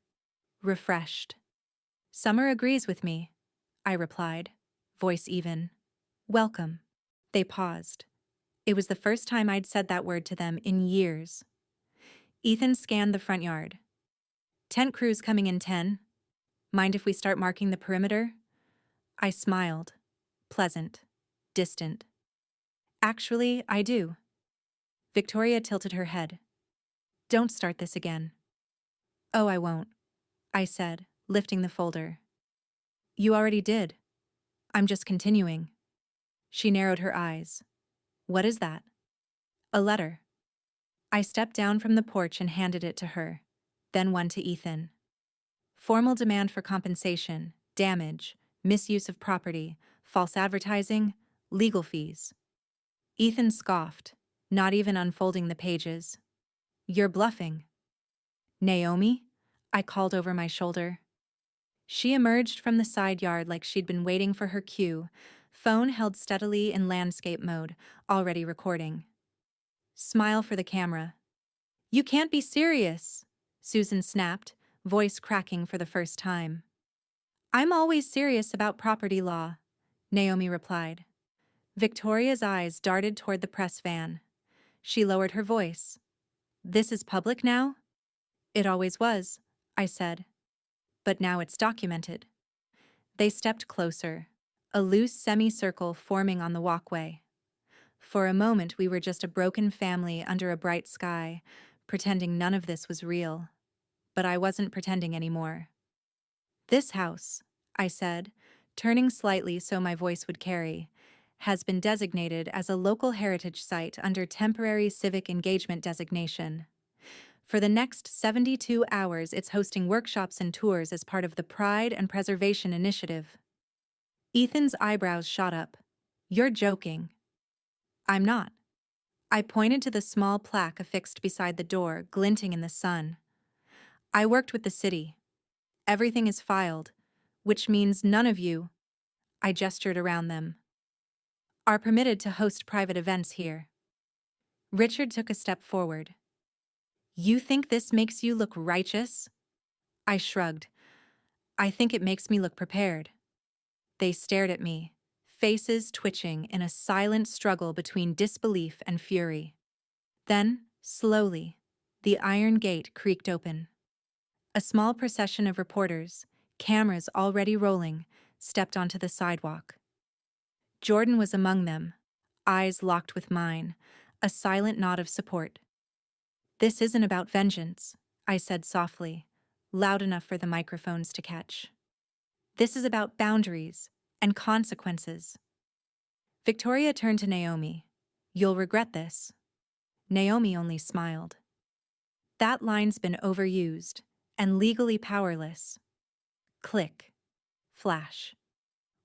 refreshed." "Summer agrees with me," I replied, voice even. "Welcome." They paused. It was the first time I'd said that word to them in years. Ethan scanned the front yard. "Tent crew's coming in 10. Mind if we start marking the perimeter?" I smiled. Pleasant. Distant. "Actually, I do." Victoria tilted her head. "Don't start this again." "Oh, I won't," I said, lifting the folder. "You already did. I'm just continuing." She narrowed her eyes. "What is that?" "A letter." I stepped down from the porch and handed it to her, then one to Ethan. "Formal demand for compensation, damage, misuse of property, false advertising, legal fees." Ethan scoffed, not even unfolding the pages. "You're bluffing." "Naomi?" I called over my shoulder. She emerged from the side yard like she'd been waiting for her cue, phone held steadily in landscape mode, already recording. "Smile for the camera." "You can't be serious," Susan snapped, voice cracking for the first time. "I'm always serious about property law," Naomi replied. Victoria's eyes darted toward the press van. She lowered her voice. "This is public now?" "It always was," I said. "But now it's documented." They stepped closer. a loose semicircle forming on the walkway. For a moment, we were just a broken family under a bright sky, pretending none of this was real. But I wasn't pretending anymore. This house, I said, turning slightly so my voice would carry, has been designated as a local heritage site under temporary civic engagement designation. For the next 72 hours, it's hosting workshops and tours as part of the Pride and Preservation Initiative. Ethan's eyebrows shot up. You're joking. I'm not. I pointed to the small plaque affixed beside the door, glinting in the sun. I worked with the city. Everything is filed, which means none of you, I gestured around them, are permitted to host private events here. Richard took a step forward. You think this makes you look righteous? I shrugged. I think it makes me look prepared. They stared at me, faces twitching in a silent struggle between disbelief and fury. Then, slowly, the iron gate creaked open. A small procession of reporters, cameras already rolling, stepped onto the sidewalk. Jordan was among them, eyes locked with mine, a silent nod of support. This isn't about vengeance, I said softly, loud enough for the microphones to catch. This is about boundaries and consequences. Victoria turned to Naomi. You'll regret this. Naomi only smiled. That line's been overused and legally powerless. Click. Flash.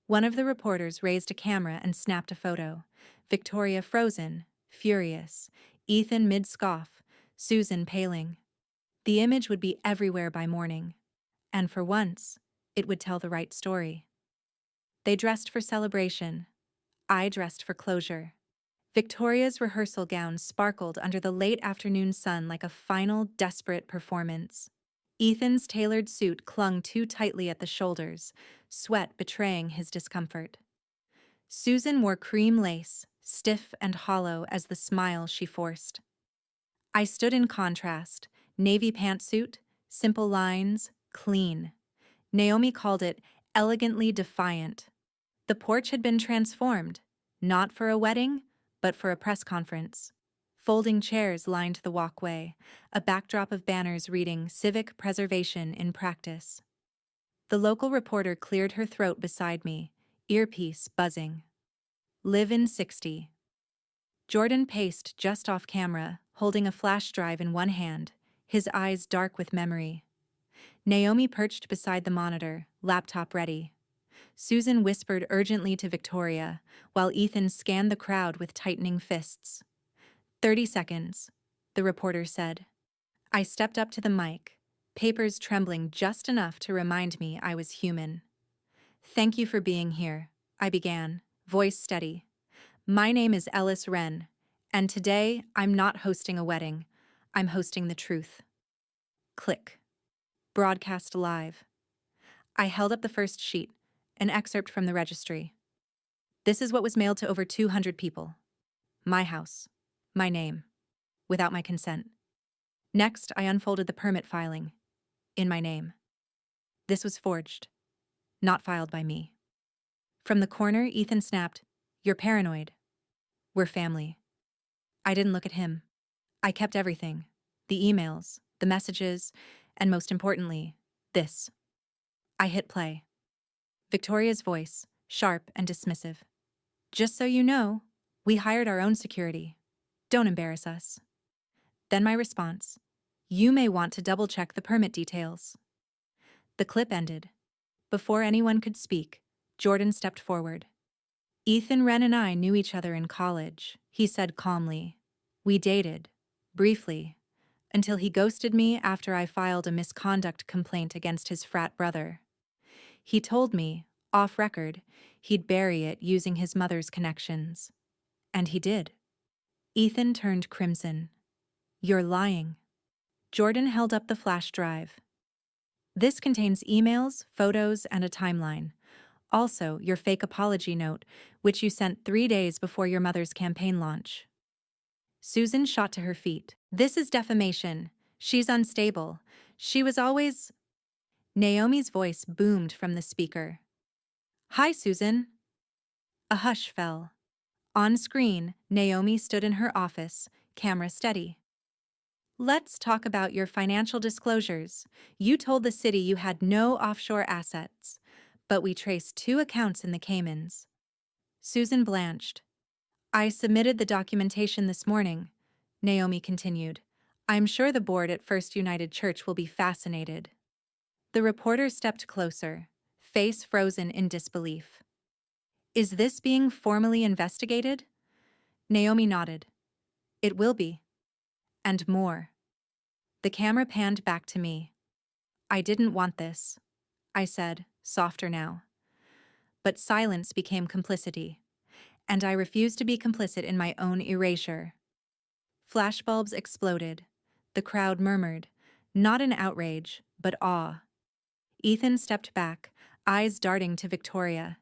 One of the reporters raised a camera and snapped a photo. Victoria frozen, furious, Ethan mid-scoff, Susan paling. The image would be everywhere by morning. And for once, it would tell the right story. They dressed for celebration. I dressed for closure. Victoria's rehearsal gown sparkled under the late afternoon sun like a final, desperate performance. Ethan's tailored suit clung too tightly at the shoulders, sweat betraying his discomfort. Susan wore cream lace, stiff and hollow as the smile she forced. I stood in contrast, navy pantsuit, simple lines, clean. Naomi called it elegantly defiant. The porch had been transformed, not for a wedding, but for a press conference. Folding chairs lined the walkway, a backdrop of banners reading Civic Preservation in Practice. The local reporter cleared her throat beside me, earpiece buzzing. Live in 60. Jordan paced just off camera, holding a flash drive in one hand, his eyes dark with memory. Naomi perched beside the monitor, laptop ready. Susan whispered urgently to Victoria, while Ethan scanned the crowd with tightening fists. 30 seconds, the reporter said. I stepped up to the mic, papers trembling just enough to remind me I was human. Thank you for being here, I began, voice steady. My name is Ellis Wren, and today I'm not hosting a wedding. I'm hosting the truth. Click. Broadcast live. I held up the first sheet, an excerpt from the registry. This is what was mailed to over 200 people. My house. My name. Without my consent. Next, I unfolded the permit filing. In my name. This was forged. Not filed by me. From the corner, Ethan snapped, You're paranoid. We're family. I didn't look at him. I kept everything. The emails, the messages, and most importantly, this. I hit play. Victoria's voice, sharp and dismissive. Just so you know, we hired our own security. Don't embarrass us. Then my response. You may want to double-check the permit details. The clip ended. Before anyone could speak, Jordan stepped forward. Ethan Wren and I knew each other in college, he said calmly. We dated, briefly, until he ghosted me after I filed a misconduct complaint against his frat brother. He told me, off record, he'd bury it using his mother's connections. And he did. Ethan turned crimson. You're lying. Jordan held up the flash drive. This contains emails, photos, and a timeline. Also, your fake apology note, which you sent 3 days before your mother's campaign launch. Susan shot to her feet. This is defamation. She's unstable. She was always... Naomi's voice boomed from the speaker. Hi, Susan. A hush fell. On screen, Naomi stood in her office, camera steady. Let's talk about your financial disclosures. You told the city you had no offshore assets, but we traced 2 accounts in the Caymans. Susan blanched. I submitted the documentation this morning, Naomi continued. I'm sure the board at First United Church will be fascinated. The reporter stepped closer, face frozen in disbelief. Is this being formally investigated? Naomi nodded. It will be. And more. The camera panned back to me. I didn't want this, I said, softer now. But silence became complicity, and I refused to be complicit in my own erasure. Flashbulbs exploded. The crowd murmured, not in outrage, but awe. Ethan stepped back, eyes darting to Victoria.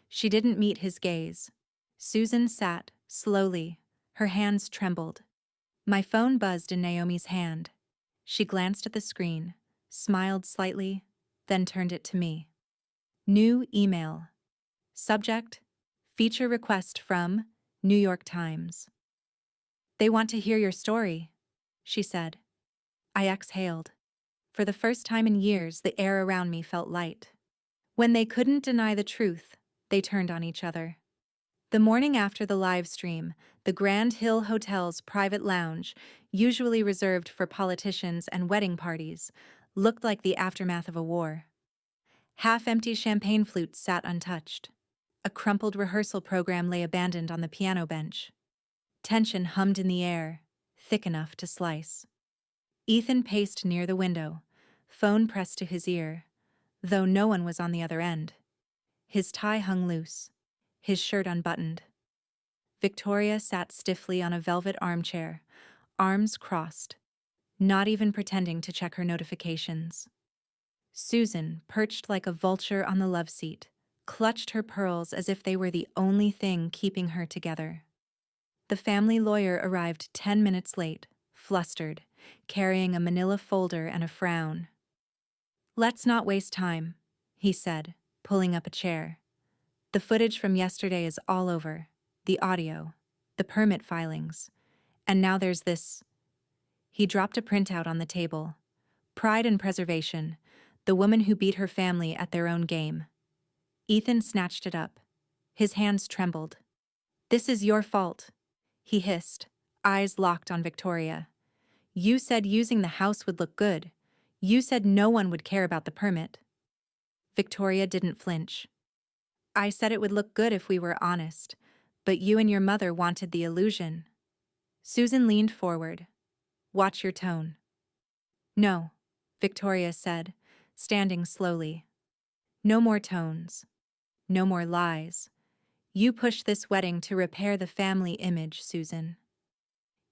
She didn't meet his gaze. Susan sat, slowly. Her hands trembled. My phone buzzed in Naomi's hand. She glanced at the screen, smiled slightly, then turned it to me. New email. Subject: Feature request from New York Times. They want to hear your story, she said. I exhaled. For the first time in years, the air around me felt light. When they couldn't deny the truth, they turned on each other. The morning after the live stream, the Grand Hill Hotel's private lounge, usually reserved for politicians and wedding parties, looked like the aftermath of a war. Half-empty champagne flutes sat untouched. A crumpled rehearsal program lay abandoned on the piano bench. Tension hummed in the air, thick enough to slice. Ethan paced near the window, phone pressed to his ear, though no one was on the other end. His tie hung loose, his shirt unbuttoned. Victoria sat stiffly on a velvet armchair, arms crossed, not even pretending to check her notifications. Susan, perched like a vulture on the love seat, clutched her pearls as if they were the only thing keeping her together. The family lawyer arrived 10 minutes late, flustered, carrying a manila folder and a frown. Let's not waste time, he said, pulling up a chair. The footage from yesterday is all over. The audio, the permit filings, and now there's this. He dropped a printout on the table. Pride and Preservation, the woman who beat her family at their own game. Ethan snatched it up. His hands trembled. This is your fault, he hissed, eyes locked on Victoria. You said using the house would look good. You said no one would care about the permit. Victoria didn't flinch. I said it would look good if we were honest, but you and your mother wanted the illusion. Susan leaned forward. Watch your tone. No, Victoria said, standing slowly. No more tones. No more lies. You pushed this wedding to repair the family image, Susan.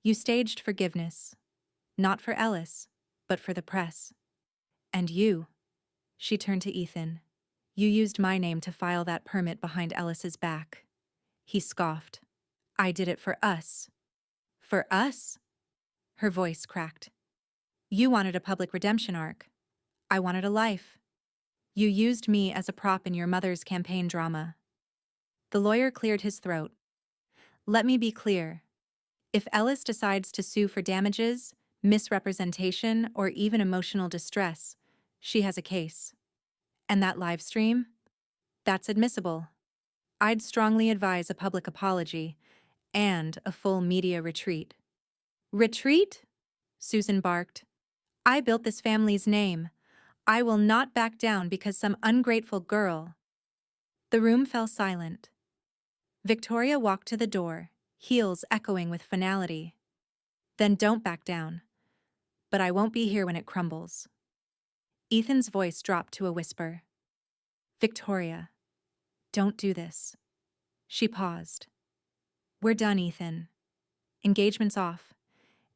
You staged forgiveness. Not for Ellis, but for the press. And you, she turned to Ethan, you used my name to file that permit behind Ellis's back. He scoffed. I did it for us. For us? Her voice cracked. You wanted a public redemption arc. I wanted a life. You used me as a prop in your mother's campaign drama. The lawyer cleared his throat. Let me be clear. If Ellis decides to sue for damages, misrepresentation, or even emotional distress, she has a case. And that live stream? That's admissible. I'd strongly advise a public apology and a full media retreat. Retreat? Susan barked. I built this family's name. I will not back down because some ungrateful girl. The room fell silent. Victoria walked to the door, heels echoing with finality. Then don't back down. But I won't be here when it crumbles. Ethan's voice dropped to a whisper. Victoria, don't do this. She paused. We're done, Ethan. Engagement's off.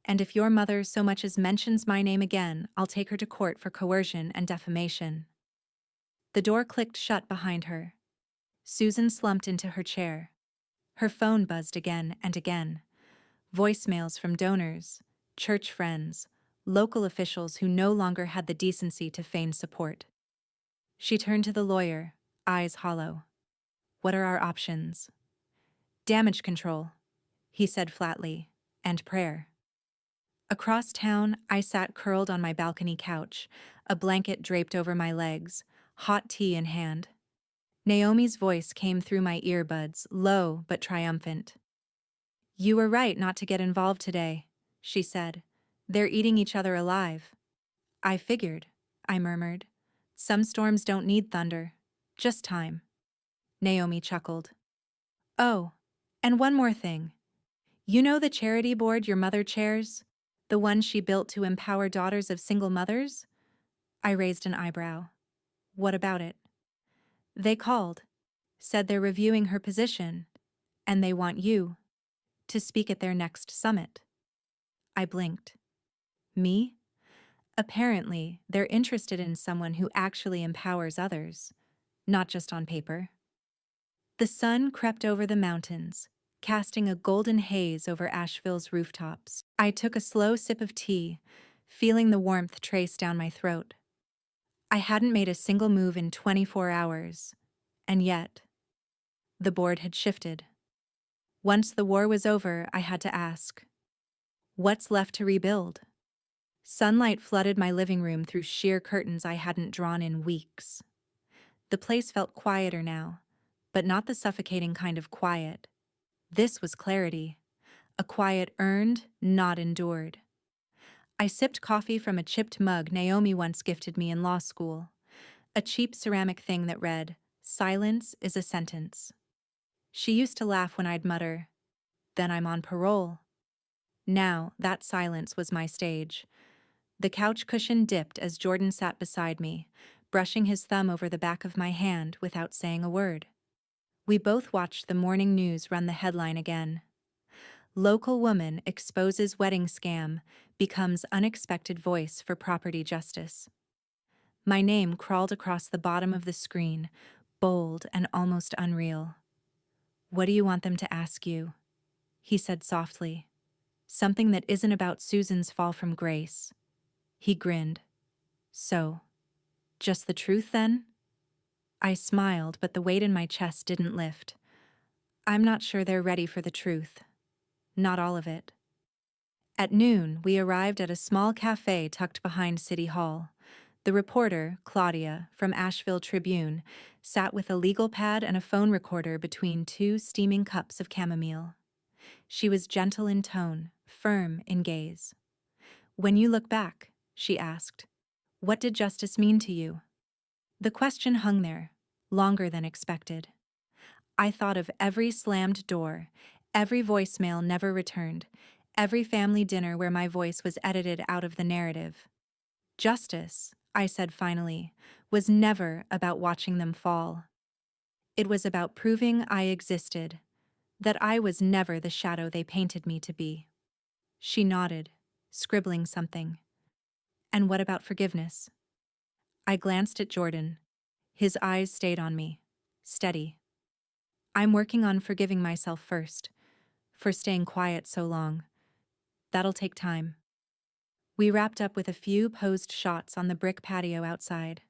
And if your mother so much as mentions my name again, I'll take her to court for coercion and defamation. The door clicked shut behind her. Susan slumped into her chair. Her phone buzzed again and again. Voicemails from donors, church friends, local officials who no longer had the decency to feign support. She turned to the lawyer, eyes hollow. What are our options? Damage control, he said flatly, and prayer. Across town, I sat curled on my balcony couch, a blanket draped over my legs, hot tea in hand. Naomi's voice came through my earbuds, low but triumphant. "You were right not to get involved today," she said. "They're eating each other alive." "I figured," I murmured. "Some storms don't need thunder, just time." Naomi chuckled. "Oh, and one more thing. You know the charity board your mother chairs? The one she built to empower daughters of single mothers?" I raised an eyebrow. "What about it?" "They called, said they're reviewing her position, and they want you to speak at their next summit." I blinked. Me? Apparently, they're interested in someone who actually empowers others, not just on paper. The sun crept over the mountains, casting a golden haze over Asheville's rooftops. I took a slow sip of tea, feeling the warmth trace down my throat. I hadn't made a single move in 24 hours, and yet, the board had shifted. Once the war was over, I had to ask, what's left to rebuild? Sunlight flooded my living room through sheer curtains I hadn't drawn in weeks. The place felt quieter now, but not the suffocating kind of quiet. This was clarity, a quiet earned, not endured. I sipped coffee from a chipped mug Naomi once gifted me in law school, a cheap ceramic thing that read, "Silence is a sentence." She used to laugh when I'd mutter, "Then I'm on parole." Now, that silence was my stage. The couch cushion dipped as Jordan sat beside me, brushing his thumb over the back of my hand without saying a word. We both watched the morning news run the headline again. Local woman exposes wedding scam, becomes unexpected voice for property justice. My name crawled across the bottom of the screen, bold and almost unreal. "What do you want them to ask you?" he said softly. "Something that isn't about Susan's fall from grace." He grinned. "So, just the truth then?" I smiled, but the weight in my chest didn't lift. "I'm not sure they're ready for the truth. Not all of it." At noon, we arrived at a small cafe tucked behind City Hall. The reporter, Claudia, from Asheville Tribune, sat with a legal pad and a phone recorder between two steaming cups of chamomile. She was gentle in tone, firm in gaze. "When you look back," she asked, "what did justice mean to you?" The question hung there, longer than expected. I thought of every slammed door, every voicemail never returned, every family dinner where my voice was edited out of the narrative. Justice, I said finally, was never about watching them fall. It was about proving I existed, that I was never the shadow they painted me to be. She nodded, scribbling something. "And what about forgiveness?" I glanced at Jordan. His eyes stayed on me, steady. "I'm working on forgiving myself first, for staying quiet so long. That'll take time." We wrapped up with a few posed shots on the brick patio outside.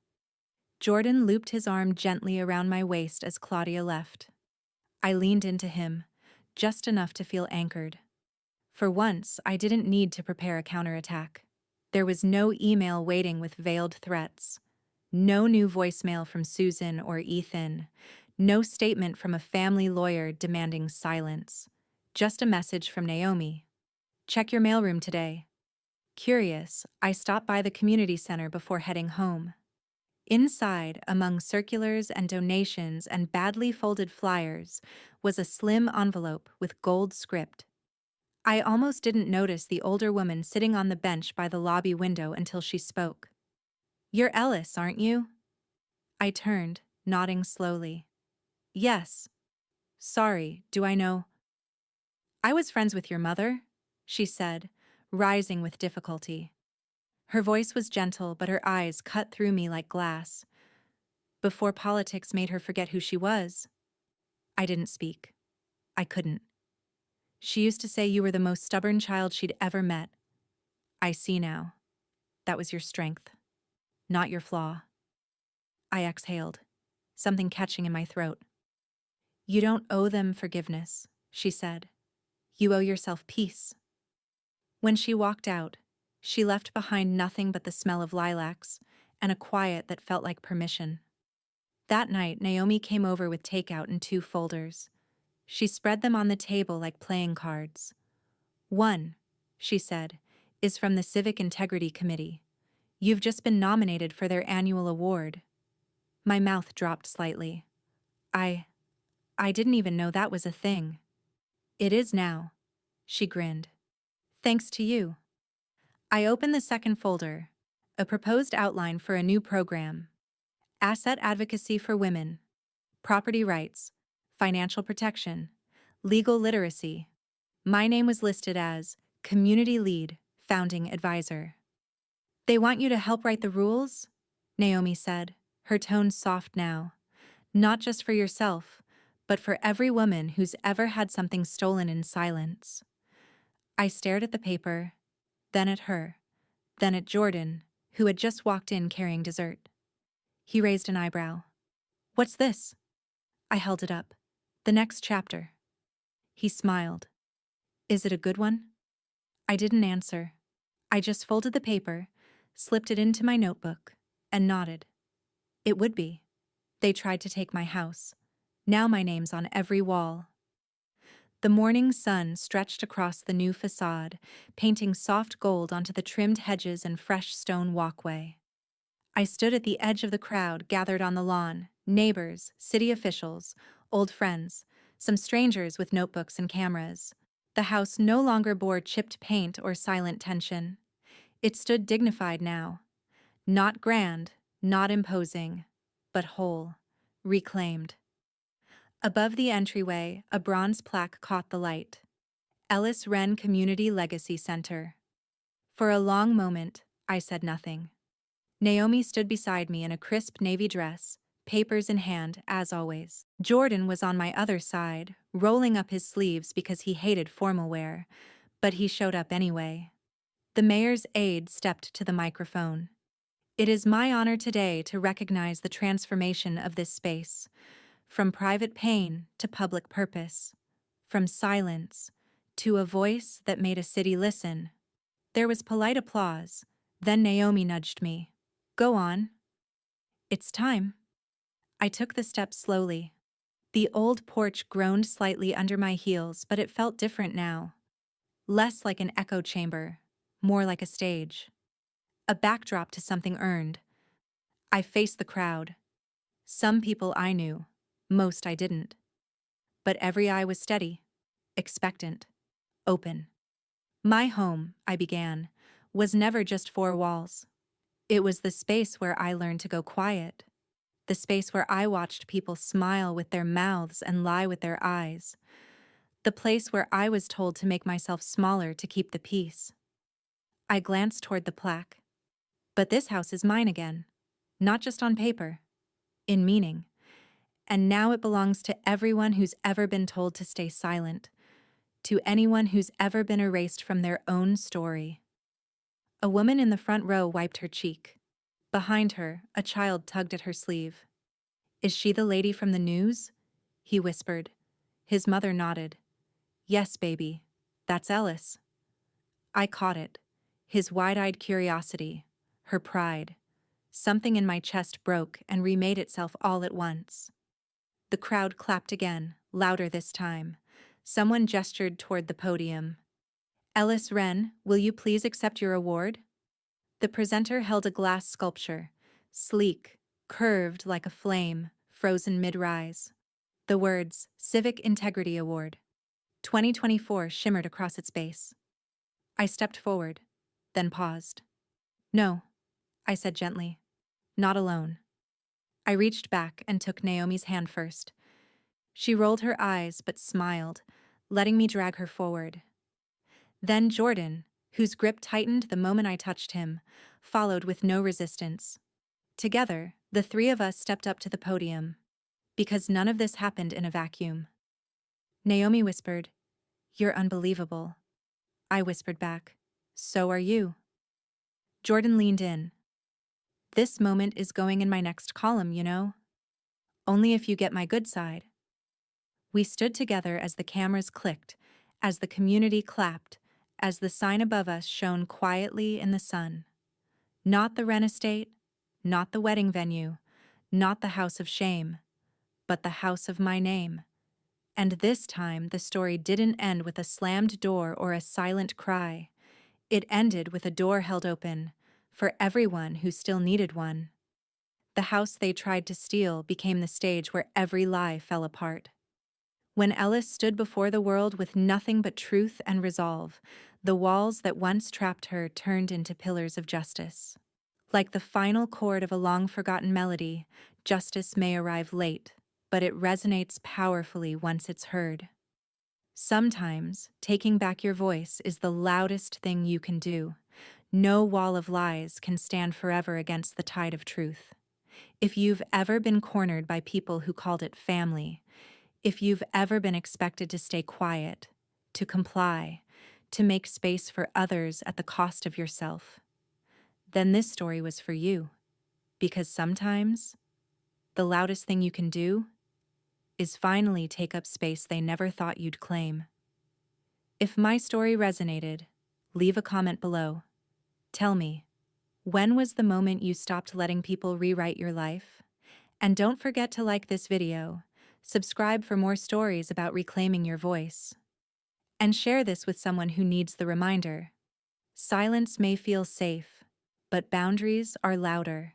Jordan looped his arm gently around my waist as Claudia left. I leaned into him, just enough to feel anchored. For once, I didn't need to prepare a counterattack. There was no email waiting with veiled threats. No new voicemail from Susan or Ethan. No statement from a family lawyer demanding silence. Just a message from Naomi. "Check your mailroom today." Curious, I stopped by the community center before heading home. Inside, among circulars and donations and badly folded flyers, was a slim envelope with gold script. I almost didn't notice the older woman sitting on the bench by the lobby window until she spoke. "You're Ellis, aren't you?" I turned, nodding slowly. "Yes. Sorry, do I know?" "I was friends with your mother," she said, rising with difficulty. Her voice was gentle, but her eyes cut through me like glass. "Before politics made her forget who she was." I didn't speak. I couldn't. "She used to say you were the most stubborn child she'd ever met. I see now. That was your strength, not your flaw." I exhaled, something catching in my throat. "You don't owe them forgiveness," she said. You owe yourself peace. When she walked out, she left behind nothing but the smell of lilacs and a quiet that felt like permission. That night, Naomi came over with takeout in 2 folders. She spread them on the table like playing cards. One, she said, is from the Civic Integrity Committee. You've just been nominated for their annual award. My mouth dropped slightly. I didn't even know that was a thing. It is now, she grinned. Thanks to you. I opened the second folder, a proposed outline for a new program. Asset advocacy for women, property rights, financial protection, legal literacy. My name was listed as Community Lead, Founding Advisor. They want you to help write the rules? Naomi said, her tone soft now. Not just for yourself, but for every woman who's ever had something stolen in silence. I stared at the paper, then at her, then at Jordan, who had just walked in carrying dessert. He raised an eyebrow. What's this? I held it up. The next chapter. He smiled. Is it a good one? I didn't answer. I just folded the paper, slipped it into my notebook, and nodded. It would be. They tried to take my house. Now my name's on every wall. The morning sun stretched across the new facade, painting soft gold onto the trimmed hedges and fresh stone walkway. I stood at the edge of the crowd gathered on the lawn, neighbors, city officials, old friends, some strangers with notebooks and cameras. The house no longer bore chipped paint or silent tension. It stood dignified now. Not grand, not imposing, but whole, reclaimed. Above the entryway, a bronze plaque caught the light. Ellis Wren Community Legacy Center. For a long moment, I said nothing. Naomi stood beside me in a crisp navy dress, papers in hand, as always. Jordan was on my other side, rolling up his sleeves because he hated formal wear, but he showed up anyway. The mayor's aide stepped to the microphone. It is my honor today to recognize the transformation of this space, from private pain to public purpose, from silence to a voice that made a city listen. There was polite applause, then Naomi nudged me. Go on. It's time. I took the steps slowly. The old porch groaned slightly under my heels, but it felt different now. Less like an echo chamber, more like a stage. A backdrop to something earned. I faced the crowd. Some people I knew, most I didn't. But every eye was steady, expectant, open. My home, I began, was never just 4 walls. It was the space where I learned to go quiet. The space where I watched people smile with their mouths and lie with their eyes. The place where I was told to make myself smaller to keep the peace. I glanced toward the plaque. But this house is mine again. Not just on paper. In meaning. And now it belongs to everyone who's ever been told to stay silent. To anyone who's ever been erased from their own story. A woman in the front row wiped her cheek. Behind her, a child tugged at her sleeve. Is she the lady from the news? He whispered. His mother nodded. Yes, baby. That's Ellis. I caught it. His wide-eyed curiosity. Her pride. Something in my chest broke and remade itself all at once. The crowd clapped again, louder this time. Someone gestured toward the podium. Ellis Wren, will you please accept your award? The presenter held a glass sculpture, sleek, curved like a flame, frozen mid-rise. The words, Civic Integrity Award, 2024 shimmered across its base. I stepped forward, then paused. No, I said gently. Not alone. I reached back and took Naomi's hand first. She rolled her eyes but smiled, letting me drag her forward. Then Jordan, whose grip tightened the moment I touched him, followed with no resistance. Together, the 3 of us stepped up to the podium. Because none of this happened in a vacuum. Naomi whispered, You're unbelievable. I whispered back, So are you. Jordan leaned in. This moment is going in my next column, you know. Only if you get my good side. We stood together as the cameras clicked, as the community clapped, as the sign above us shone quietly in the sun. Not the Wren estate, not the wedding venue, not the house of shame, but the house of my name. And this time, the story didn't end with a slammed door or a silent cry. It ended with a door held open for everyone who still needed one. The house they tried to steal became the stage where every lie fell apart. When Ellis stood before the world with nothing but truth and resolve, the walls that once trapped her turned into pillars of justice. Like the final chord of a long-forgotten melody, justice may arrive late, but it resonates powerfully once it's heard. Sometimes, taking back your voice is the loudest thing you can do. No wall of lies can stand forever against the tide of truth. If you've ever been cornered by people who called it family, if you've ever been expected to stay quiet, to comply, to make space for others at the cost of yourself, then this story was for you. Because sometimes, the loudest thing you can do is finally take up space they never thought you'd claim. If my story resonated, leave a comment below. Tell me, when was the moment you stopped letting people rewrite your life? And don't forget to like this video, subscribe for more stories about reclaiming your voice, and share this with someone who needs the reminder. Silence may feel safe, but boundaries are louder.